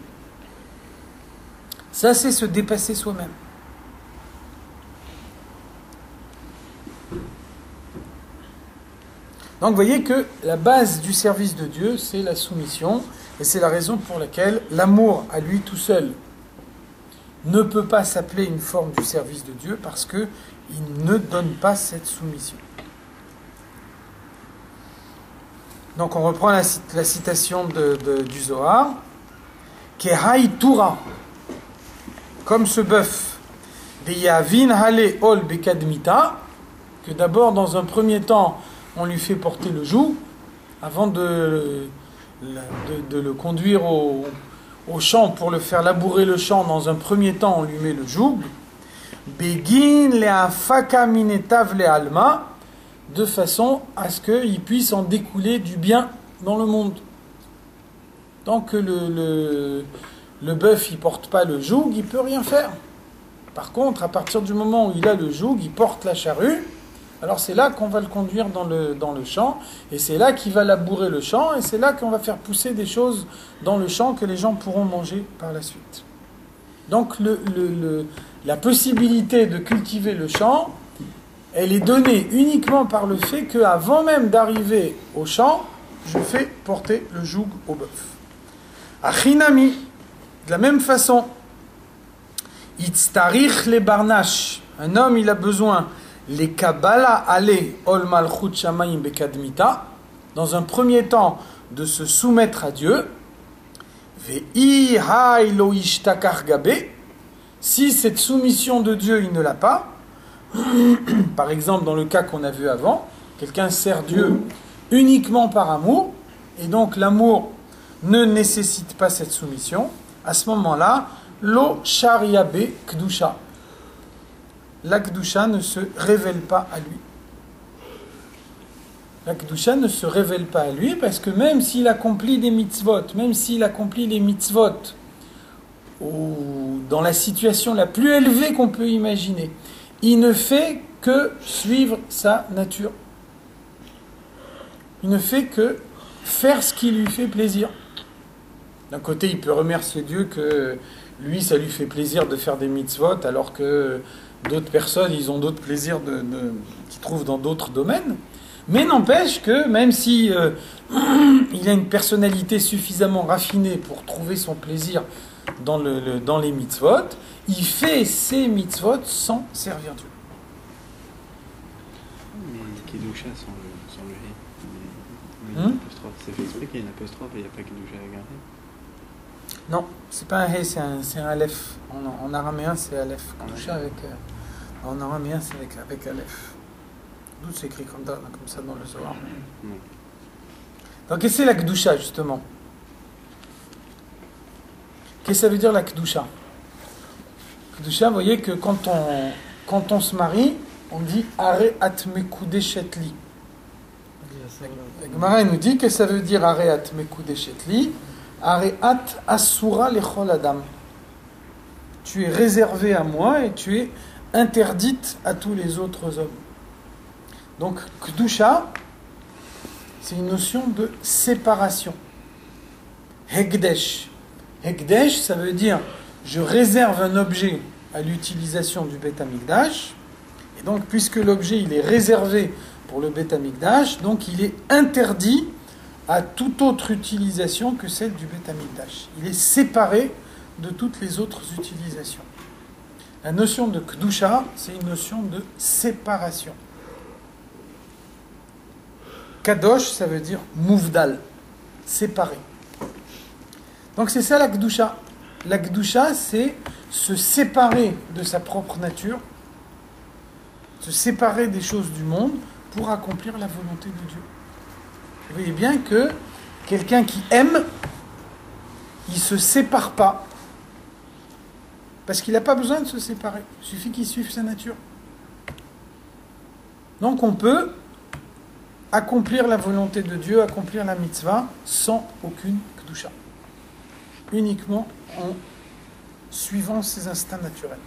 Ça c'est se dépasser soi-même. Donc vous voyez que la base du service de Dieu, c'est la soumission, et c'est la raison pour laquelle l'amour à lui tout seul ne peut pas s'appeler une forme du service de Dieu, parce qu'il ne donne pas cette soumission. Donc on reprend la citation du Zohar, Kehai Toura, comme ce bœuf, Deyavin Hale Ol Bekadmita, que d'abord dans un premier temps, on lui fait porter le joug, avant de de le conduire au champ pour le faire labourer le champ, dans un premier temps, on lui met le joug. Begin le'afaka minetav le'alma, de façon à ce qu'il puisse en découler du bien dans le monde. Tant que le bœuf il porte pas le joug, il peut rien faire. Par contre, à partir du moment où il a le joug, il porte la charrue, alors c'est là qu'on va le conduire dans le champ, et c'est là qu'il va labourer le champ, et c'est là qu'on va faire pousser des choses dans le champ que les gens pourront manger par la suite. Donc la possibilité de cultiver le champ, elle est donnée uniquement par le fait qu'avant même d'arriver au champ, je fais porter le joug au bœuf. Achinami, de la même façon, Itztarich le barnash, un homme il a besoin, les kabbalah ale ol malchut shamayim bekadmita, dans un premier temps de se soumettre à Dieu, ve'i hay lo ishtakar gabe, si cette soumission de Dieu il ne l'a pas, par exemple dans le cas qu'on a vu avant, quelqu'un sert Dieu uniquement par amour, et donc l'amour ne nécessite pas cette soumission, à ce moment-là, lo shariabe kdusha. La kdusha ne se révèle pas à lui. La kdusha ne se révèle pas à lui parce que même s'il accomplit des mitzvot, même s'il accomplit les mitzvot ou dans la situation la plus élevée qu'on peut imaginer, il ne fait que suivre sa nature. Il ne fait que faire ce qui lui fait plaisir. D'un côté, il peut remercier Dieu que lui, ça lui fait plaisir de faire des mitzvot, alors que d'autres personnes, ils ont d'autres plaisirs qu'ils trouvent dans d'autres domaines. Mais n'empêche que, même si il a une personnalité suffisamment raffinée pour trouver son plaisir dans les mitzvot, il fait ses mitzvot sans servir Dieu. Mais Kedusha sans le hé. C'est fait exprès qu'il y a une apostrophe et il n'y a pas Kedusha à garder. Non, c'est pas un hé, c'est un aleph. En araméen, c'est aleph. Kedusha en araméen, c'est avec aleph. D'où c'est écrit comme ça dans le Zohar. Donc, qu'est-ce que c'est la Kedusha, justement? Qu'est-ce que ça veut dire la Kedusha? Kedusha, vous voyez que quand on se marie, on dit Are at mekudeshet li. La Gemara nous dit que ça veut dire Are at mekudeshet li, Are at asura lechol adam. Tu es réservé à moi et tu es interdite à tous les autres hommes. Donc, Kedusha, c'est une notion de séparation. Hekdesh. Hekdesh, ça veut dire je réserve un objet à l'utilisation du Beth Amikdash. Et donc, puisque l'objet il est réservé pour le Beth Amikdash, donc il est interdit à toute autre utilisation que celle du Beth Amikdash. Il est séparé de toutes les autres utilisations. La notion de Kedusha, c'est une notion de séparation. Kadosh, ça veut dire mouvdal, séparé. Donc c'est ça la Kedusha. La Kedusha, c'est se séparer de sa propre nature, se séparer des choses du monde pour accomplir la volonté de Dieu. Vous voyez bien que quelqu'un qui aime, il ne se sépare pas. Parce qu'il n'a pas besoin de se séparer. Il suffit qu'il suive sa nature. Donc on peut accomplir la volonté de Dieu, accomplir la mitzvah, sans aucune kedusha. Uniquement en suivant ses instincts naturels.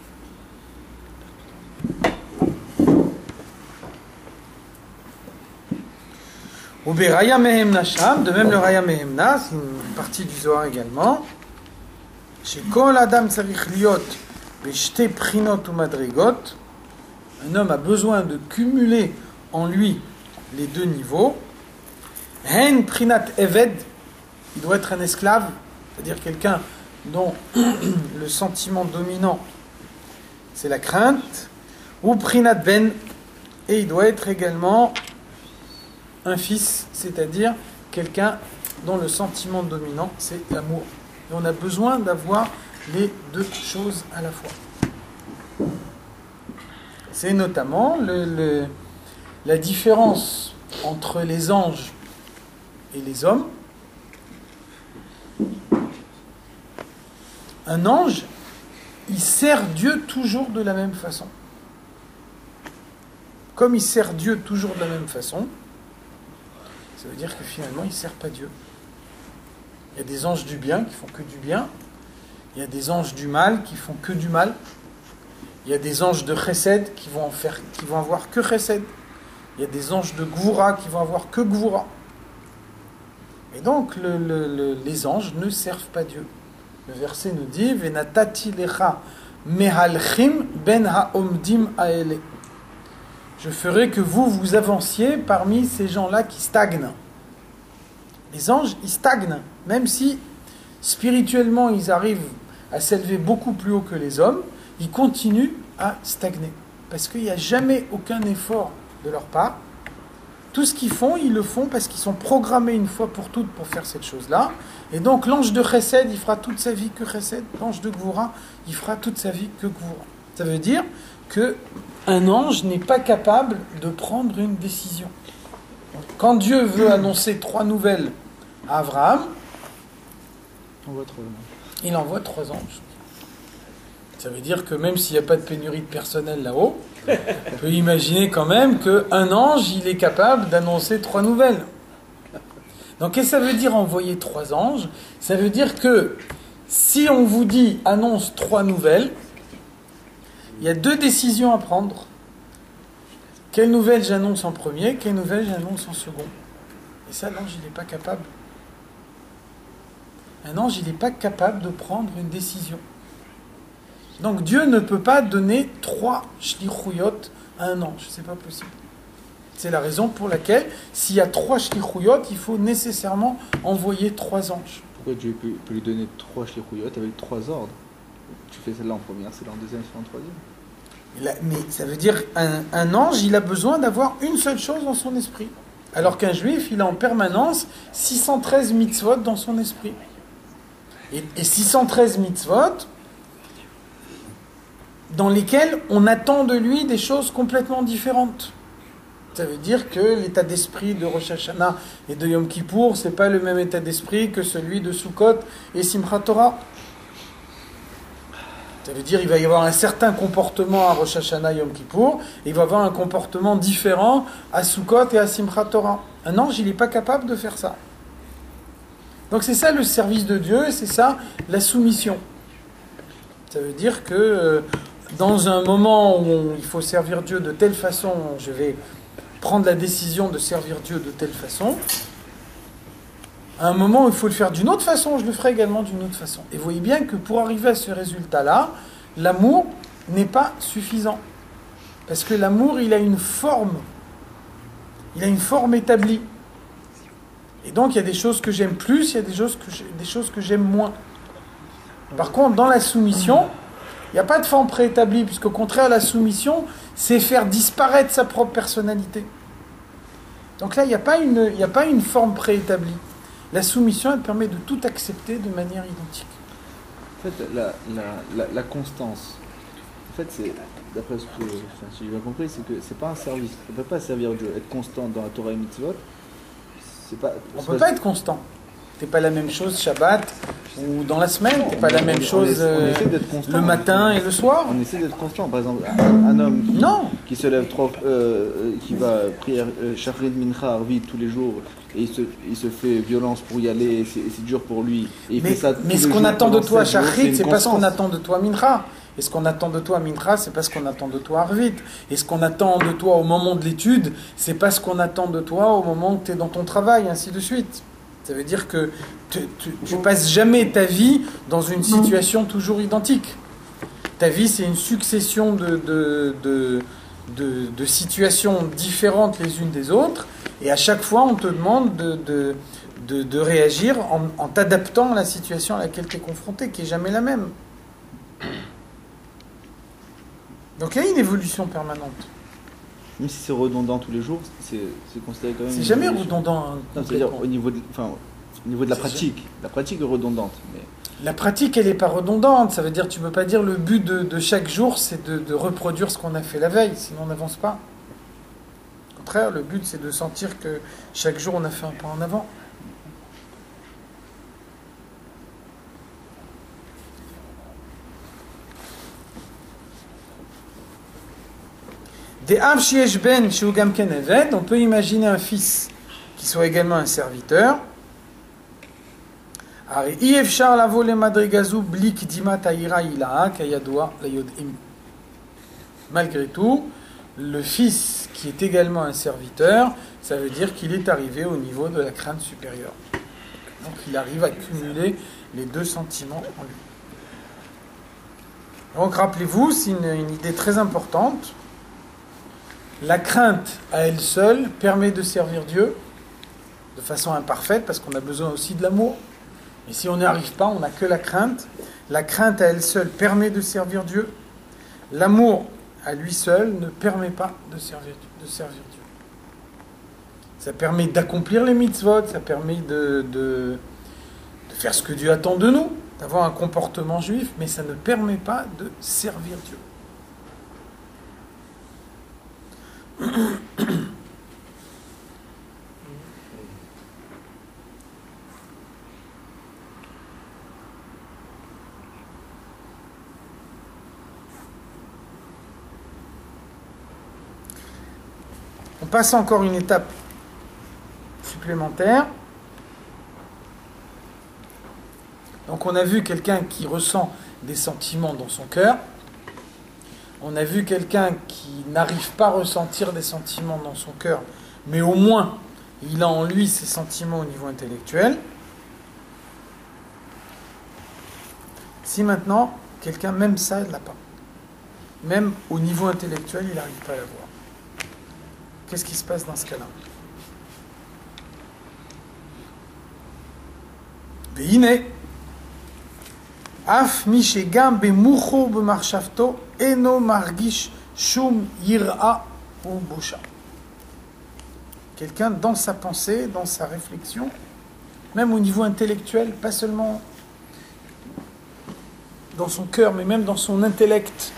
Ou Beraya Mehem Nasham, de même le Raya Mehemna, c'est une partie du Zohar également. Chez Kol Adam Tzarich Liot, Beshte Prinot ou Madrigot, un homme a besoin de cumuler en lui les deux niveaux. Hen Prinat Eved, il doit être un esclave, c'est-à-dire quelqu'un dont le sentiment dominant c'est la crainte. Ou Prinat Ben, et il doit être également un fils, c'est-à-dire quelqu'un dont le sentiment dominant c'est l'amour. Et on a besoin d'avoir les deux choses à la fois. C'est notamment la différence entre les anges et les hommes. un ange, il sert Dieu toujours de la même façon. Comme il sert Dieu toujours de la même façon, ça veut dire que finalement, il ne sert pas Dieu. Il y a des anges du bien qui font que du bien. Il y a des anges du mal qui font que du mal. Il y a des anges de chesed qui vont avoir que chesed. Il y a des anges de gvoura qui vont avoir que gvoura. Et donc, les anges ne servent pas Dieu. Le verset nous dit « Venatati lecha mehalchim ben haomdim aele » Je ferai que vous avanciez parmi ces gens-là qui stagnent. Les anges, ils stagnent, même si spirituellement ils arrivent à s'élever beaucoup plus haut que les hommes, ils continuent à stagner. Parce qu'il n'y a jamais aucun effort de leur part. Tout ce qu'ils font, ils le font parce qu'ils sont programmés une fois pour toutes pour faire cette chose-là. Et donc l'ange de Chesed, il fera toute sa vie que Chesed. L'ange de Gvoura, il fera toute sa vie que Gvoura. Ça veut dire qu'un ange n'est pas capable de prendre une décision. Quand Dieu veut annoncer 3 nouvelles à Abraham, il envoie 3 anges. Ça veut dire que même s'il n'y a pas de pénurie de personnel là-haut, on peut imaginer quand même qu'un ange, il est capable d'annoncer 3 nouvelles. Donc, qu'est-ce que ça veut dire envoyer 3 anges? Ça veut dire que si on vous dit annonce 3 nouvelles, il y a 2 décisions à prendre. Quelle nouvelle j'annonce en premier, quelle nouvelle j'annonce en second? Et ça, l'ange, il n'est pas capable. Un ange, il n'est pas capable de prendre une décision. Donc Dieu ne peut pas donner 3 shlichuyot à un ange. C'est pas possible. C'est la raison pour laquelle, s'il y a 3 shlichuyot, il faut nécessairement envoyer 3 anges. Pourquoi Dieu peut lui donner 3 shlichuyot avec 3 ordres? Tu fais celle-là en première, celle-là en deuxième, celle-là en troisième. Mais ça veut dire un ange, il a besoin d'avoir une seule chose dans son esprit. Alors qu'un juif, il a en permanence 613 mitzvot dans son esprit. Et 613 mitzvot dans lesquels on attend de lui des choses complètement différentes. Ça veut dire que l'état d'esprit de Rosh Hashanah et de Yom Kippour, c'est pas le même état d'esprit que celui de Sukkot et Simchat Torah. Ça veut dire qu'il va y avoir un certain comportement à Rosh Hashanah et Yom Kippour, et il va y avoir un comportement différent à Sukkot et à Simchat Torah. Un ange, il n'est pas capable de faire ça. Donc c'est ça le service de Dieu, et c'est ça la soumission. Ça veut dire que dans un moment où il faut servir Dieu de telle façon, je vais prendre la décision de servir Dieu de telle façon. À un moment où il faut le faire d'une autre façon, je le ferai également d'une autre façon. Et vous voyez bien que pour arriver à ce résultat-là, l'amour n'est pas suffisant. Parce que l'amour, il a une forme. Il a une forme établie. Et donc, il y a des choses que j'aime plus, il y a des choses que j'aime moins. Par contre, dans la soumission, il n'y a pas de forme préétablie, puisqu'au contraire, la soumission, c'est faire disparaître sa propre personnalité. Donc là, il n'y a pas une forme préétablie. La soumission, elle permet de tout accepter de manière identique. En fait, la constance, en fait, c'est, d'après ce que si j'ai bien compris, c'est que c'est pas un service. On ne peut pas servir Dieu, être constant dans la Torah et Mitzvot. On ne peut pas être constant. C'est pas la même chose Shabbat ou dans la semaine. C'est pas la même chose le matin et le soir. On essaie d'être constant. Par exemple, un homme qui se lève qui va prier Shachrit Mincha Arvit tous les jours et il se fait violence pour y aller. C'est dur pour lui. Et il fait ça tous mais ce les qu'on jours attend de pendant toi 7 jours, Shachrit, c'est pas ce qu'on constance. attend de toi Mincha. Et ce qu'on attend de toi Mincha, c'est pas ce qu'on attend de toi Arvit. Et ce qu'on attend de toi au moment de l'étude, c'est pas ce qu'on attend de toi au moment où tu es dans ton travail, ainsi de suite. Ça veut dire que tu passes jamais ta vie dans une situation toujours identique. Ta vie, c'est une succession de situations différentes les unes des autres, et à chaque fois, on te demande de réagir en t'adaptant à la situation à laquelle tu es confronté, qui n'est jamais la même. Donc il y a une évolution permanente. Même si c'est redondant tous les jours, c'est considéré quand même. C'est une jamais évolution. redondant. Non, c'est-à-dire au niveau de la pratique. La pratique est redondante. Mais... La pratique, elle n'est pas redondante. Ça veut dire, tu ne peux pas dire le but de chaque jour, c'est de reproduire ce qu'on a fait la veille, sinon on n'avance pas. Au contraire, le but, c'est de sentir que chaque jour, on a fait un pas en avant. Des Av Shiesh Ben Shu Gamken Eved, on peut imaginer un fils qui soit également un serviteur. Malgré tout, le fils qui est également un serviteur, ça veut dire qu'il est arrivé au niveau de la crainte supérieure. Donc il arrive à cumuler les deux sentiments en lui. Donc rappelez-vous, c'est une idée très importante. La crainte à elle seule permet de servir Dieu de façon imparfaite parce qu'on a besoin aussi de l'amour. Et si on n'y arrive pas, on n'a que la crainte. La crainte à elle seule permet de servir Dieu. L'amour à lui seul ne permet pas de servir Dieu. Ça permet d'accomplir les mitzvot, ça permet de faire ce que Dieu attend de nous, d'avoir un comportement juif, mais ça ne permet pas de servir Dieu. On passe encore une étape supplémentaire. Donc on a vu quelqu'un qui ressent des sentiments dans son cœur. On a vu quelqu'un qui n'arrive pas à ressentir des sentiments dans son cœur, mais au moins il a en lui ces sentiments au niveau intellectuel. Si maintenant, quelqu'un, même ça, il ne l'a pas. Même au niveau intellectuel, il n'arrive pas à l'avoir. Qu'est-ce qui se passe dans ce cas-là? Veine, af mishegam bemucho b'marshavto eno margish shum yira ou bosha. Quelqu'un dans sa pensée, dans sa réflexion, même au niveau intellectuel, pas seulement dans son cœur, mais même dans son intellect,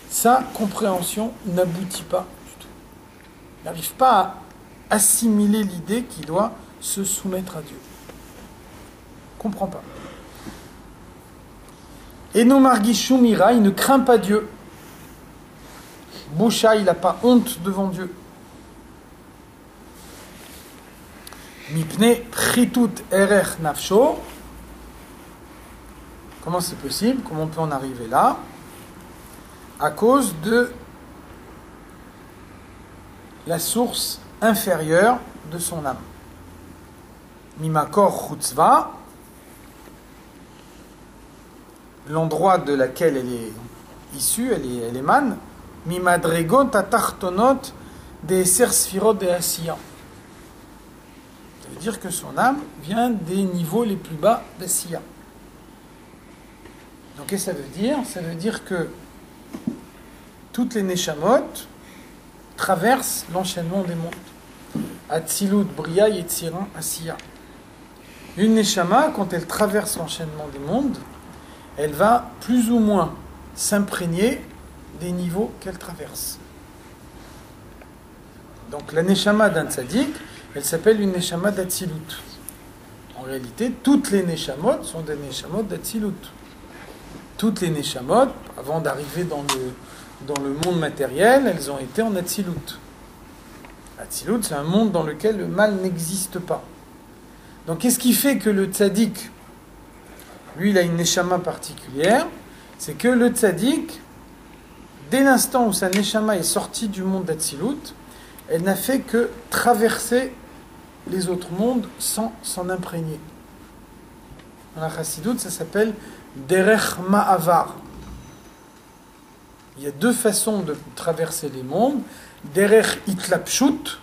sa compréhension n'aboutit pas du tout. Il n'arrive pas à assimiler l'idée qu'il doit se soumettre à Dieu. Il ne comprend pas. Eno margishum ira, il ne craint pas Dieu. Boucha, il n'a pas honte devant Dieu. Mipne pritut erech nafsho. Comment c'est possible? Comment on peut en arriver là? À cause de la source inférieure de son âme. Mimakor chutzva, l'endroit de laquelle elle est issue, elle émane. Mimadregot atartonot des sersphirot de asiya. Ça veut dire que son âme vient des niveaux les plus bas d'asiya. Donc qu'est-ce que ça veut dire? Ça veut dire que toutes les neshamot traversent l'enchaînement des mondes. Atzilut, Bria, Yetzirin, Asiya. Une neshama, quand elle traverse l'enchaînement des mondes, elle va plus ou moins s'imprégner des niveaux qu'elle traverse. Donc la neshama d'un tzaddik, elle s'appelle une neshama d'Atzilut. En réalité, toutes les neshamot sont des neshamot d'Atzilut. Toutes les neshamot, avant d'arriver dans le monde matériel, elles ont été en Atzilut. Atzilut, c'est un monde dans lequel le mal n'existe pas. Donc qu'est-ce qui fait que le tzaddik, lui, il a une neshama particulière? C'est que le tzaddik, dès l'instant où sa neshama est sortie du monde d'Atzilut, elle n'a fait que traverser les autres mondes sans s'en imprégner. Dans la chassidoute, ça s'appelle derech ma'avar. Il y a deux façons de traverser les mondes. Derech itlapshut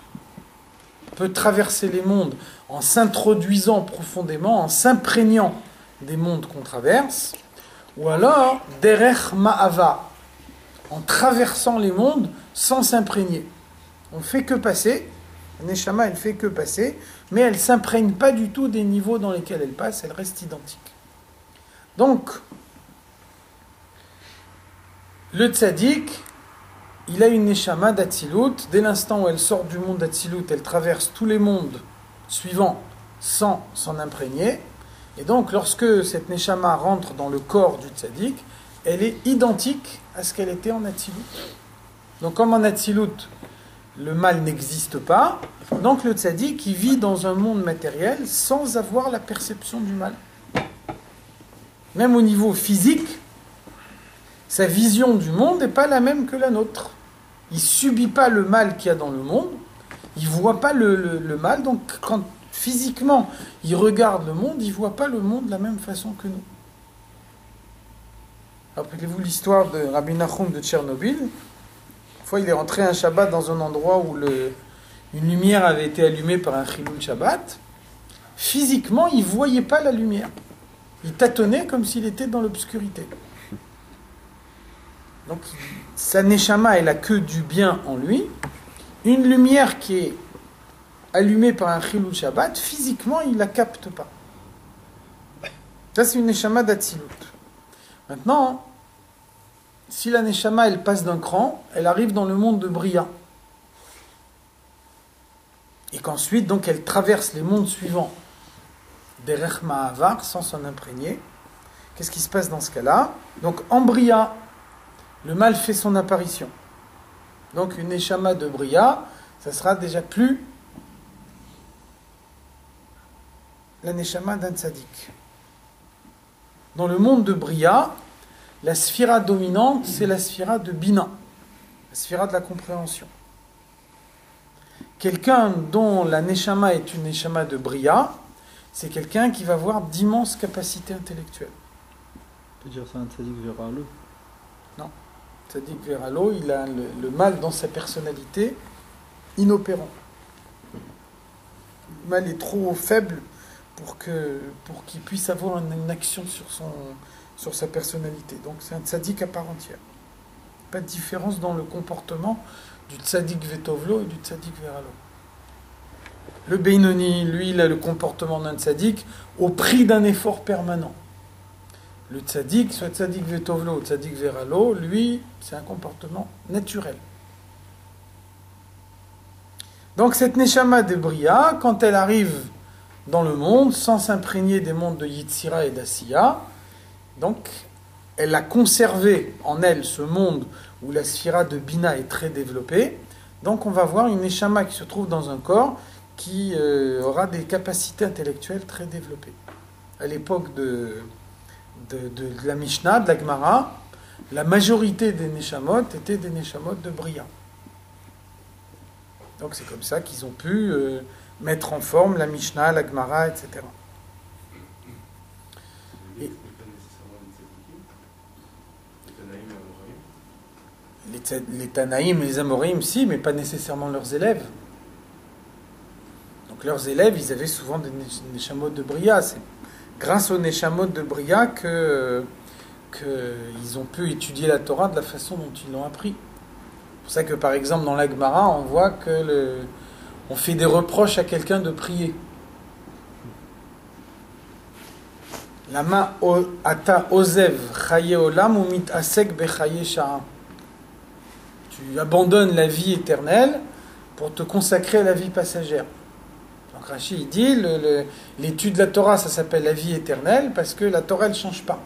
peut traverser les mondes en s'introduisant profondément, en s'imprégnant des mondes qu'on traverse. Ou alors, derech ma'ava, en traversant les mondes sans s'imprégner. On ne fait que passer, la neshama elle fait que passer, mais elle ne s'imprègne pas du tout des niveaux dans lesquels elle passe, elle reste identique. Donc, le tzaddik, il a une neshama d'Atzilut. Dès l'instant où elle sort du monde d'Atzilut, elle traverse tous les mondes suivants sans s'en imprégner. Et donc, lorsque cette neshama rentre dans le corps du tzaddik, elle est identique à ce qu'elle était en Atzilut. Donc comme en Atzilut, le mal n'existe pas, donc le tzaddik, il vit dans un monde matériel sans avoir la perception du mal. Même au niveau physique, sa vision du monde n'est pas la même que la nôtre. Il ne subit pas le mal qu'il y a dans le monde, il ne voit pas le mal, donc quand physiquement il regarde le monde, il ne voit pas le monde de la même façon que nous. Rappelez-vous l'histoire de Rabbi Nachum de Tchernobyl. Une fois, il est rentré un Shabbat dans un endroit où une lumière avait été allumée par un Chilul Shabbat. Physiquement, il ne voyait pas la lumière. Il tâtonnait comme s'il était dans l'obscurité. Donc, sa neshama, elle a que du bien en lui. Une lumière qui est allumée par un Chilul Shabbat, physiquement, il ne la capte pas. Ça, c'est une neshama d'Atzilut. Maintenant, si la neshama, elle passe d'un cran, elle arrive dans le monde de Bria. Et qu'ensuite, donc, elle traverse les mondes suivants, Derech Ma'avar, sans s'en imprégner. Qu'est-ce qui se passe dans ce cas-là? Donc, en Bria, le mal fait son apparition. Donc, une neshama de Bria, ça sera déjà plus la neshama d'un tzaddik. Dans le monde de Bria, la sphira dominante, c'est la sphira de Bina, la sphira de la compréhension. Quelqu'un dont la neshama est une neshama de Bria, c'est quelqu'un qui va avoir d'immenses capacités intellectuelles. On peut dire ça un tzaddik veralo? Non. Tzaddik veralo, il a le mal dans sa personnalité inopérant. Le mal est trop faible pour qu'il puisse avoir une action sur sa personnalité. Donc c'est un tzaddik à part entière. Pas de différence dans le comportement du tzaddik vetovlo et du tzaddik veralo. Le Beinoni, lui, il a le comportement d'un tzaddik au prix d'un effort permanent. Le tzaddik, soit tzaddik vetovlo ou tzaddik veralo, lui, c'est un comportement naturel. Donc cette neshama de Bria, quand elle arrive dans le monde, sans s'imprégner des mondes de Yitzira et d'Asiya, donc elle a conservé en elle ce monde où la sphira de Bina est très développée. Donc on va voir une neshama qui se trouve dans un corps qui aura des capacités intellectuelles très développées. À l'époque de la Mishnah, de la Gemara, la majorité des neshamot étaient des neshamot de Bria. Donc c'est comme ça qu'ils ont pu mettre en forme la Mishnah, la Gemara, etc. Et les Tanaïm et les Amorim, si, mais pas nécessairement leurs élèves. Donc leurs élèves, ils avaient souvent des neshamot de Bria. C'est grâce aux neshamot de Bria qu'ils ont pu étudier la Torah de la façon dont ils l'ont appris. C'est pour ça que, par exemple, dans la Gemara, on voit que on fait des reproches à quelqu'un de prier. Lama ata ozev chaye olam ou mit asek bechaye sha'a. Tu abandonnes la vie éternelle pour te consacrer à la vie passagère. Donc Rashi il dit l'étude de la Torah, ça s'appelle la vie éternelle parce que la Torah, elle ne change pas.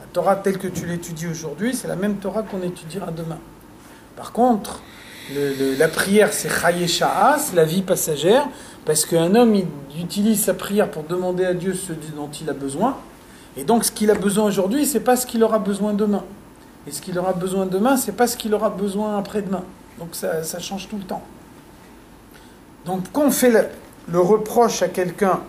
La Torah telle que tu l'étudies aujourd'hui, c'est la même Torah qu'on étudiera demain. Par contre, la prière, c'est chaye sha'a, c'est la vie passagère, parce qu'un homme, il utilise sa prière pour demander à Dieu ce dont il a besoin. Et donc, ce qu'il a besoin aujourd'hui, c'est pas ce qu'il aura besoin demain. Et ce qu'il aura besoin demain, c'est pas ce qu'il aura besoin après-demain. Donc, ça change tout le temps. Donc, quand on fait le reproche à quelqu'un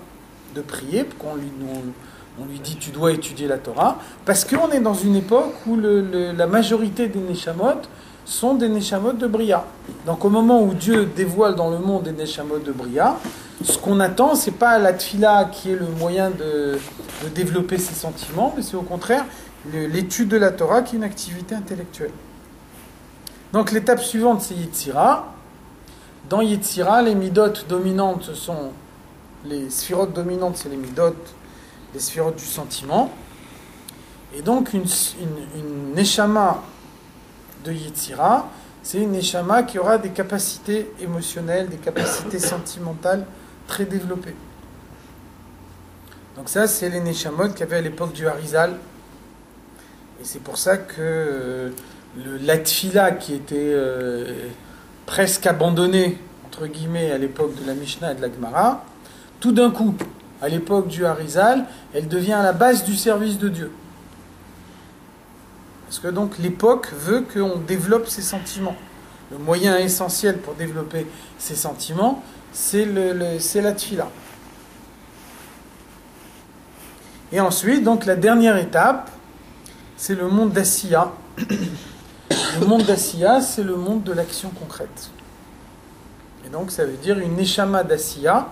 de prier, qu'on lui dit tu dois étudier la Torah, parce qu'on est dans une époque où la majorité des neshamot sont des neshamot de Bria. Donc au moment où Dieu dévoile dans le monde des neshamot de Bria, ce qu'on attend, c'est pas la tfila qui est le moyen de développer ses sentiments, mais c'est au contraire l'étude de la Torah qui est une activité intellectuelle. Donc l'étape suivante, c'est Yetzira. Dans Yetzira, les midotes dominantes, ce sont les sphirotes dominantes, c'est les midotes, les sphirotes du sentiment. Et donc une neshama de Yetzira, c'est une neshama qui aura des capacités émotionnelles, des capacités sentimentales très développées. Donc ça, c'est les neshamot qu'il y avait à l'époque du Harizal. Et c'est pour ça que la tfila qui était presque abandonnée, entre guillemets, à l'époque de la Mishnah et de la Gemara, tout d'un coup, à l'époque du Harizal, elle devient la base du service de Dieu. Parce que donc l'époque veut qu'on développe ses sentiments. Le moyen essentiel pour développer ses sentiments, c'est la tfila. Et ensuite, donc la dernière étape, c'est le monde d'Asiya. Le monde d'Asiya, c'est le monde de l'action concrète. Et donc ça veut dire une Neshama d'Asiya,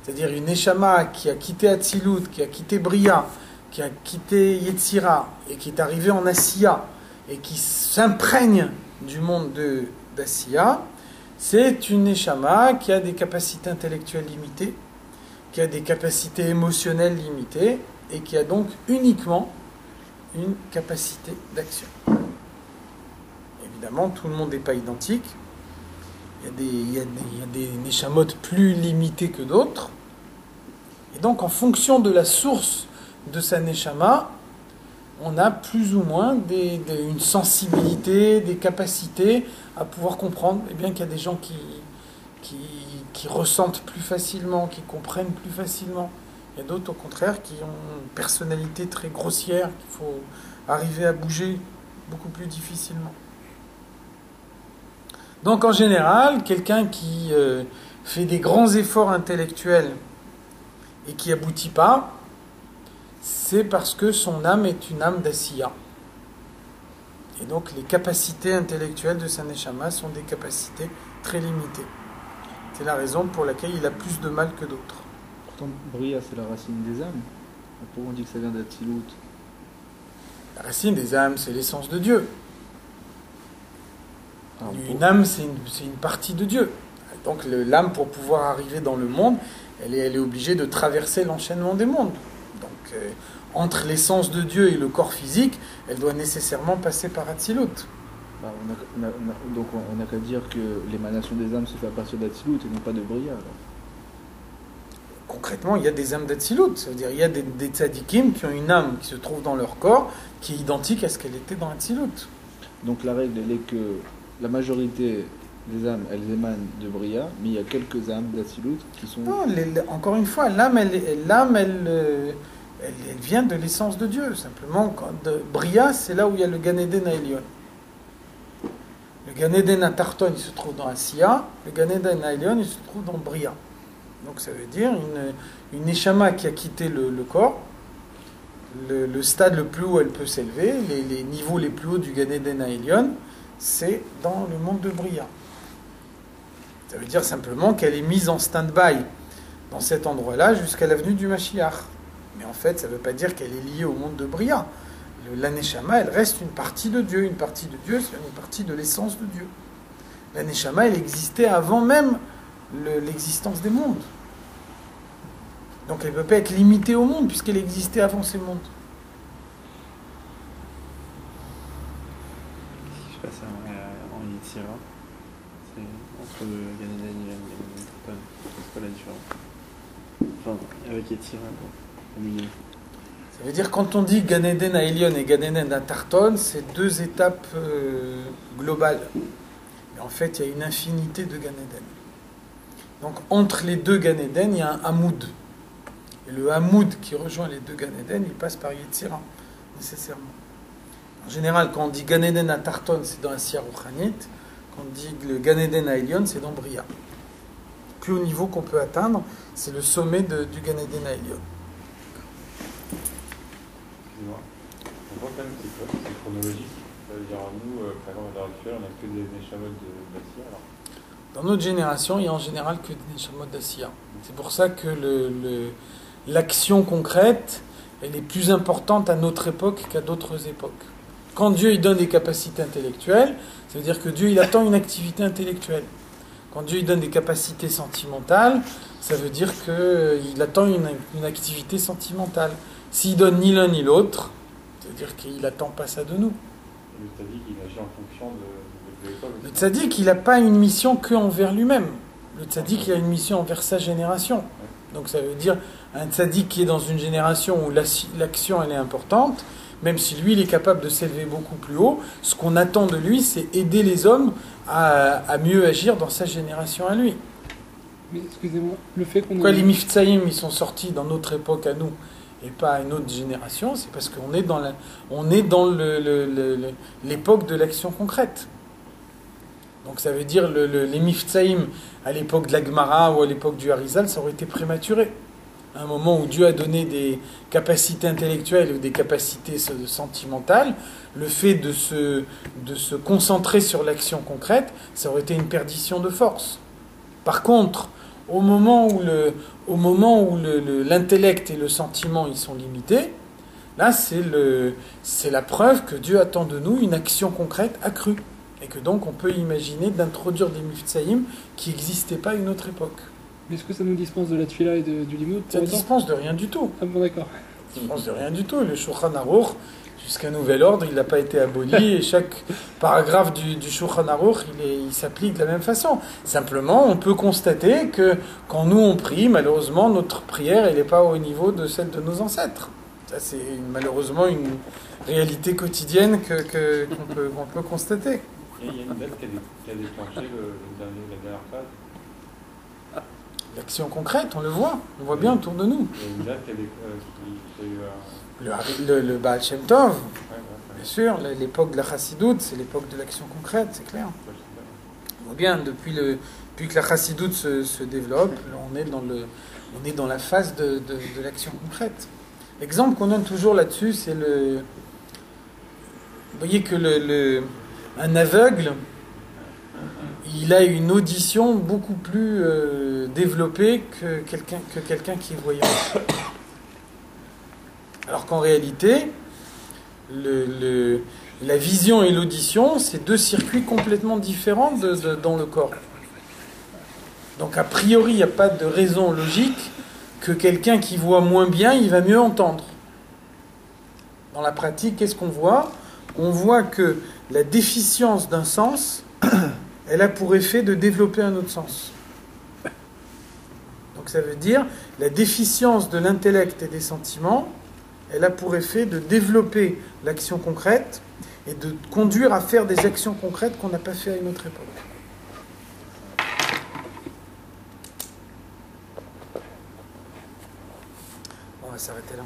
c'est-à-dire une Neshama qui a quitté Atzilut, qui a quitté Bria, qui a quitté Yetzira, et qui est arrivée en Asiya, et qui s'imprègne du monde d'Asiya, c'est une Neshama qui a des capacités intellectuelles limitées, qui a des capacités émotionnelles limitées, et qui a donc uniquement une capacité d'action. Évidemment, tout le monde n'est pas identique. Il y a des neshamot plus limités que d'autres. Et donc, en fonction de la source de sa neshama, on a plus ou moins une sensibilité, des capacités à pouvoir comprendre. Et bien qu'il y a des gens qui ressentent plus facilement, qui comprennent plus facilement. Il y a d'autres, au contraire, qui ont une personnalité très grossière, qu'il faut arriver à bouger beaucoup plus difficilement. Donc, en général, quelqu'un qui fait des grands efforts intellectuels et qui n'aboutit pas, c'est parce que son âme est une âme d'Asiya. Et donc, les capacités intellectuelles de sa neshama sont des capacités très limitées. C'est la raison pour laquelle il a plus de mal que d'autres. Pourtant, Bria, c'est la racine des âmes. Pourquoi on dit que ça vient d'Atzilut? La racine des âmes, c'est l'essence de Dieu. Ah, Une âme, c'est une partie de Dieu. Donc l'âme, pour pouvoir arriver dans le monde, elle est obligée de traverser l'enchaînement des mondes. Donc entre l'essence de Dieu et le corps physique, elle doit nécessairement passer par Atzilut. Bah, donc on n'a qu'à dire que l'émanation des âmes se fait à partir d'Atzilut et non pas de Bria. Alors. Concrètement, il y a des âmes d'Atzilut. Ça veut dire il y a des tzadikim qui ont une âme qui se trouve dans leur corps, qui est identique à ce qu'elle était dans Atzilut. Donc la règle, elle est que la majorité des âmes, elles émanent de Bria, mais il y a quelques âmes d'Atzilut qui sont... Non, encore une fois, l'âme, elle vient de l'essence de Dieu. Simplement, Bria, c'est là où il y a le Gan Eden à Elyon. Le Gan Eden à Tarton, il se trouve dans Asiya. Le Gan Eden à Elyon, il se trouve dans Bria. Donc ça veut dire une Neshama qui a quitté le corps, le stade le plus haut elle peut s'élever, les niveaux les plus hauts du Gan Eden à Elyon, c'est dans le monde de Bria. Ça veut dire simplement qu'elle est mise en stand-by dans cet endroit-là jusqu'à la venue du Mashiach. Mais en fait, ça ne veut pas dire qu'elle est liée au monde de Bria. La Neshama, elle reste une partie de Dieu. Une partie de Dieu, c'est une partie de l'essence de Dieu. La Neshama, elle existait avant même l'existence des mondes. Donc elle ne peut pas être limitée au monde puisqu'elle existait avant ces mondes. Si je passe en Yetzira, c'est entre le Gan Eden et le Gan Eden Tarton. C'est quoi la différence? Enfin, avec Yetzira, au milieu. Ça veut dire quand on dit Gan Eden à Elyon et Gan Eden à Tarton, c'est deux étapes globales. Et en fait, il y a une infinité de Gan Eden. Donc entre les deux Gan Eden, il y a un Hamoud. Et le Hamoud qui rejoint les deux Gan Eden, il passe par Yetzira, nécessairement. En général, quand on dit Gan Eden à Tarton, c'est dans Asiya Rouchanit. Quand on dit le Gan Eden à Elyon, c'est dans Bria. Le plus haut niveau qu'on peut atteindre, c'est le sommet du Gan Eden à Elyon. Excusez-moi. On voit quand même que c'est chronologique. Ça veut dire, nous, par exemple, à l'heure actuelle, on n'a que des neshamot d'Asiya. Dans notre génération, il n'y a en général que des neshamot d'Asiya. C'est pour ça que l'action concrète, elle est plus importante à notre époque qu'à d'autres époques. Quand Dieu il donne des capacités intellectuelles, ça veut dire que Dieu il attend une activité intellectuelle. Quand Dieu il donne des capacités sentimentales, ça veut dire qu'il attend une activité sentimentale. S'il donne ni l'un ni l'autre, ça veut dire qu'il n'attend pas ça de nous. Le tzaddik, il agit en fonction de l'époque. Le tzaddik, il n'a pas une mission que envers lui-même. Le tzaddik, il a une mission envers sa génération. Donc ça veut dire un tzaddik qui est dans une génération où l'action elle est importante, même si lui, il est capable de s'élever beaucoup plus haut, ce qu'on attend de lui, c'est aider les hommes à mieux agir dans sa génération à lui. Mais excusez-moi, le fait qu'on... Pourquoi les Miftsayim, ils sont sortis dans notre époque à nous et pas à une autre génération, c'est parce qu'on est dans l'époque de l'action concrète. Donc ça veut dire les Miftsayim à l'époque de la Gemara ou à l'époque du Harizal, ça aurait été prématuré. À un moment où Dieu a donné des capacités intellectuelles ou des capacités sentimentales, le fait de se concentrer sur l'action concrète, ça aurait été une perdition de force. Par contre, au moment où l'intellect et le sentiment ils sont limités, là c'est la preuve que Dieu attend de nous une action concrète accrue. Et que donc on peut imaginer d'introduire des Miftsayim qui n'existaient pas à une autre époque. Mais est-ce que ça nous dispense de la tfila et du limoud? Ça ne dispense de rien du tout. Ah bon, d'accord. Ça dispense de rien du tout. Le Shulchan Aruch, jusqu'à nouvel ordre, il n'a pas été aboli et chaque paragraphe du Shulchan Aruch, il s'applique de la même façon. Simplement, on peut constater que quand nous on prie, malheureusement, notre prière elle n'est pas au niveau de celle de nos ancêtres. Ça, c'est malheureusement une réalité quotidienne qu'on peut constater. Et il y a une date qui a déclenché la dernière phase. L'action concrète, on le voit. On voit bien autour de nous. Il y a une date qui a eu... Le Baal Shem Tov, bien sûr. L'époque de la Chassidoute, c'est l'époque de l'action concrète, c'est clair. On voit bien, depuis que la Chassidoute se développe, on est dans la phase de l'action concrète. L'exemple qu'on donne toujours là-dessus, c'est Vous voyez que un aveugle, il a une audition beaucoup plus développée que quelqu'un qui est voyant. Alors qu'en réalité, la vision et l'audition, c'est deux circuits complètement différents dans le corps. Donc a priori, il n'y a pas de raison logique que quelqu'un qui voit moins bien, il va mieux entendre. Dans la pratique, qu'est-ce qu'on voit ? On voit que la déficience d'un sens, elle a pour effet de développer un autre sens. Donc ça veut dire, la déficience de l'intellect et des sentiments, elle a pour effet de développer l'action concrète et de conduire à faire des actions concrètes qu'on n'a pas fait à une autre époque. On va s'arrêter là.